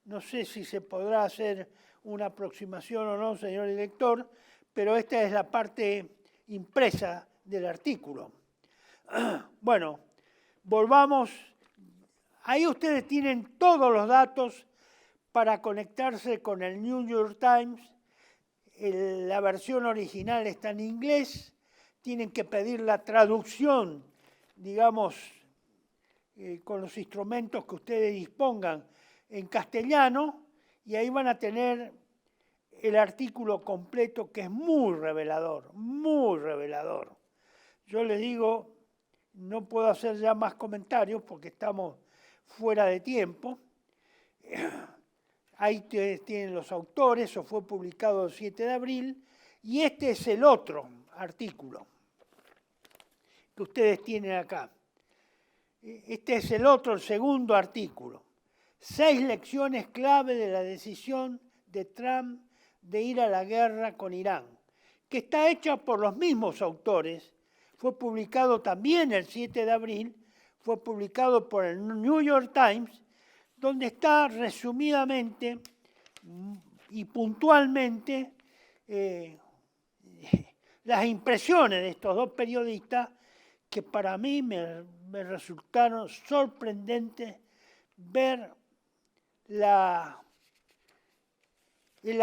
No sé si se podrá hacer una aproximación o no, señor director, pero esta es la parte impresa del artículo. Bueno, volvamos. Ahí ustedes tienen todos los datos para conectarse con el New York Times. La versión original está en inglés. Tienen que pedir la traducción, digamos, con los instrumentos que ustedes dispongan en castellano, y ahí van a tener el artículo completo, que es muy revelador, muy revelador. Yo les digo, no puedo hacer ya más comentarios porque estamos fuera de tiempo. Ahí tienen los autores, eso fue publicado el 7 de abril, y este es el otro artículo que ustedes tienen acá. Este es el otro, el segundo artículo. 6 lecciones clave de la decisión de Trump de ir a la guerra con Irán, que está hecha por los mismos autores. Fue publicado también el 7 de abril, fue publicado por el New York Times, donde está resumidamente y puntualmente las impresiones de estos dos periodistas, que para mí me resultaron sorprendentes ver el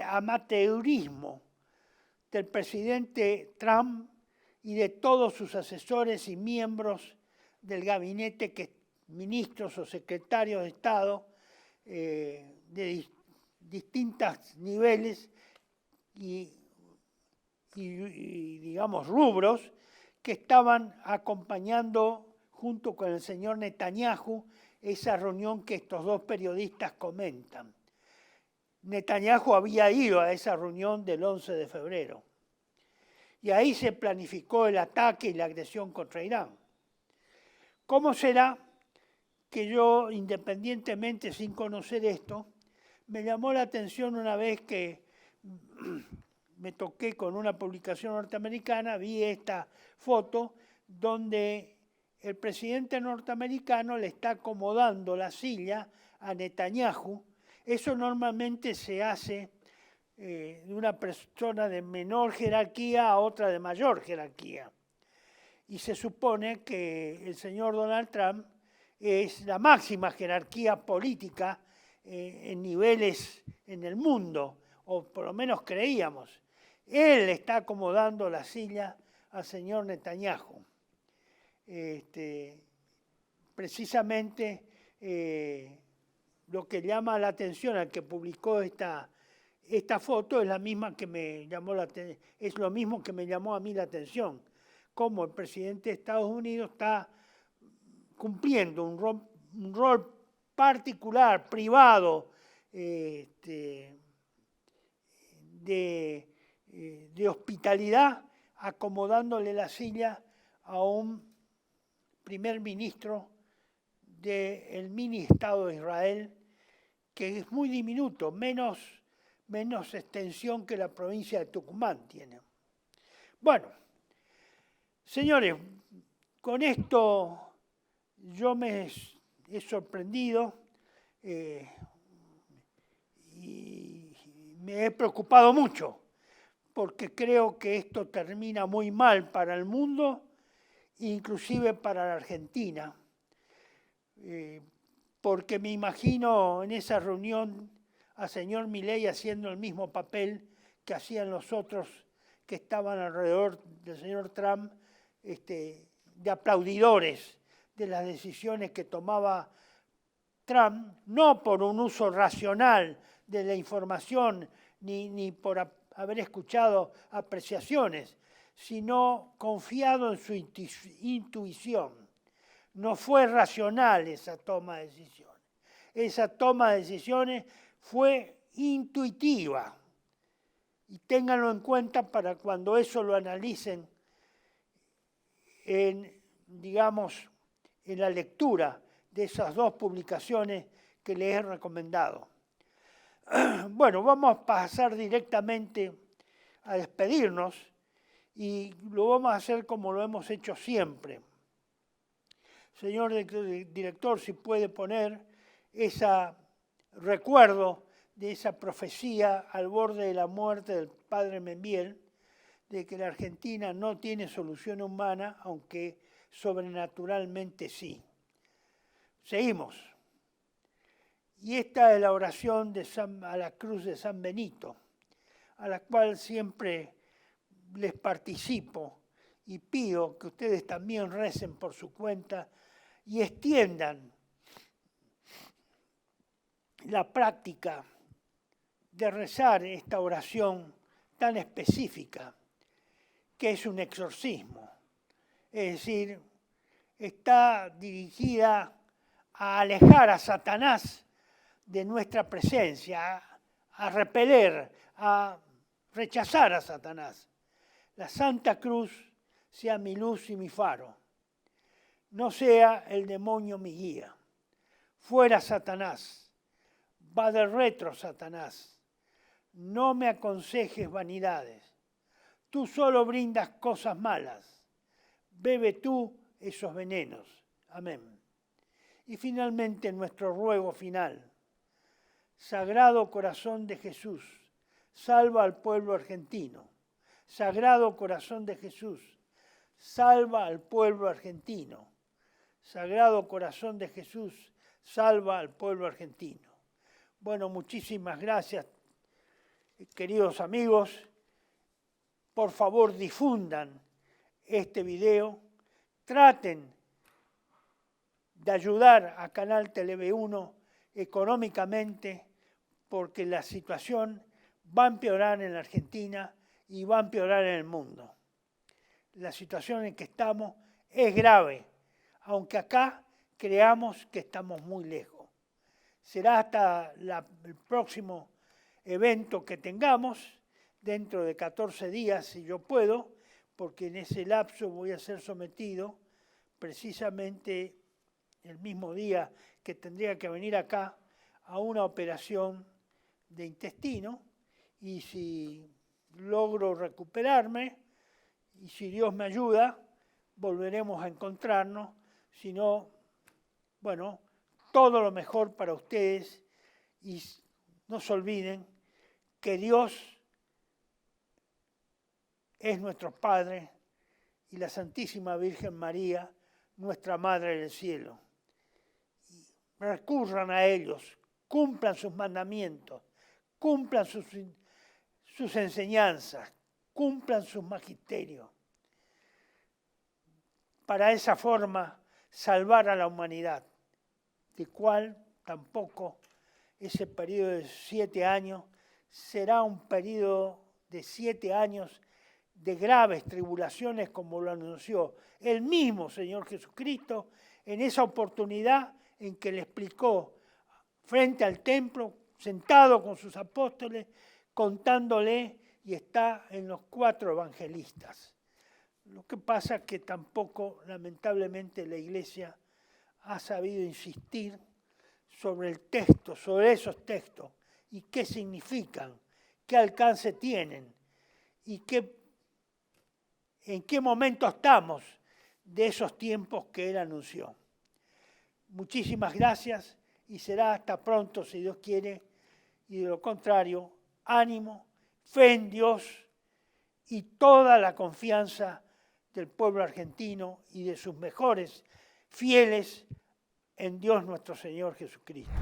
amateurismo del presidente Trump y de todos sus asesores y miembros del gabinete, ministros o secretarios de Estado de distintos niveles y digamos rubros, que estaban acompañando junto con el señor Netanyahu esa reunión que estos dos periodistas comentan. Netanyahu había ido a esa reunión del 11 de febrero y ahí se planificó el ataque y la agresión contra Irán. ¿Cómo será que yo, independientemente, sin conocer esto, me llamó la atención una vez que me toqué con una publicación norteamericana, vi esta foto donde el presidente norteamericano le está acomodando la silla a Netanyahu? Eso normalmente se hace de una persona de menor jerarquía a otra de mayor jerarquía. Y se supone que el señor Donald Trump es la máxima jerarquía política en niveles en el mundo, o por lo menos creíamos. Él está acomodando la silla al señor Netanyahu. Precisamente lo que llama la atención al que publicó esta foto es la misma que me llamó es lo mismo que me llamó a mí la atención, cómo el presidente de Estados Unidos está cumpliendo un rol particular, privado, de hospitalidad, acomodándole la silla a un primer ministro del mini Estado de Israel, que es muy diminuto, menos extensión que la provincia de Tucumán tiene. Bueno, señores, con esto yo me he sorprendido y me he preocupado mucho, porque creo que esto termina muy mal para el mundo, inclusive para la Argentina, porque me imagino en esa reunión al señor Milei haciendo el mismo papel que hacían los otros que estaban alrededor del señor Trump, de aplaudidores de las decisiones que tomaba Trump, no por un uso racional de la información ni por haber escuchado apreciaciones, sino confiado en su intuición. No fue racional esa toma de decisiones. Esa toma de decisiones fue intuitiva. Y ténganlo en cuenta para cuando eso lo analicen en la lectura de esas dos publicaciones que les he recomendado. Bueno, vamos a pasar directamente a despedirnos y lo vamos a hacer como lo hemos hecho siempre. Señor director, si puede poner ese recuerdo de esa profecía al borde de la muerte del padre Membiel, de que la Argentina no tiene solución humana, aunque sobrenaturalmente sí. Seguimos. Y esta es la oración a la cruz de San Benito, a la cual siempre les participo y pido que ustedes también recen por su cuenta y extiendan la práctica de rezar esta oración tan específica, que es un exorcismo. Es decir, está dirigida a alejar a Satanás de nuestra presencia, a repeler, a rechazar a Satanás. La Santa Cruz sea mi luz y mi faro. No sea el demonio mi guía. Fuera Satanás. Va de retro Satanás. No me aconsejes vanidades. Tú solo brindas cosas malas. Bebe tú esos venenos. Amén. Y finalmente nuestro ruego final. Sagrado Corazón de Jesús, salva al pueblo argentino. Sagrado Corazón de Jesús, salva al pueblo argentino. Sagrado Corazón de Jesús, salva al pueblo argentino. Bueno, muchísimas gracias, queridos amigos. Por favor, difundan este video. Traten de ayudar a Canal Tele1 económicamente, porque la situación va a empeorar en la Argentina y va a empeorar en el mundo. La situación en que estamos es grave, aunque acá creamos que estamos muy lejos. Será hasta el próximo evento que tengamos, dentro de 14 días, si yo puedo, porque en ese lapso voy a ser sometido precisamente el mismo día que tendría que venir acá a una operación de intestino, y si logro recuperarme y si Dios me ayuda, volveremos a encontrarnos. Si no, bueno, todo lo mejor para ustedes, y no se olviden que Dios es nuestro Padre y la Santísima Virgen María, nuestra Madre del Cielo. Recurran a ellos, cumplan sus mandamientos, cumplan sus enseñanzas, cumplan sus magisterios, para esa forma salvar a la humanidad, de cual tampoco ese periodo de 7 años será un periodo de 7 años de graves tribulaciones, como lo anunció el mismo Señor Jesucristo en esa oportunidad en que le explicó frente al templo, sentado con sus apóstoles, contándole, y está en los 4 evangelistas. Lo que pasa es que tampoco, lamentablemente, la Iglesia ha sabido insistir sobre el texto, sobre esos textos, y qué significan, qué alcance tienen, y en qué momento estamos de esos tiempos que Él anunció. Muchísimas gracias, y será hasta pronto, si Dios quiere, y de lo contrario, ánimo, fe en Dios y toda la confianza del pueblo argentino y de sus mejores fieles en Dios nuestro Señor Jesucristo.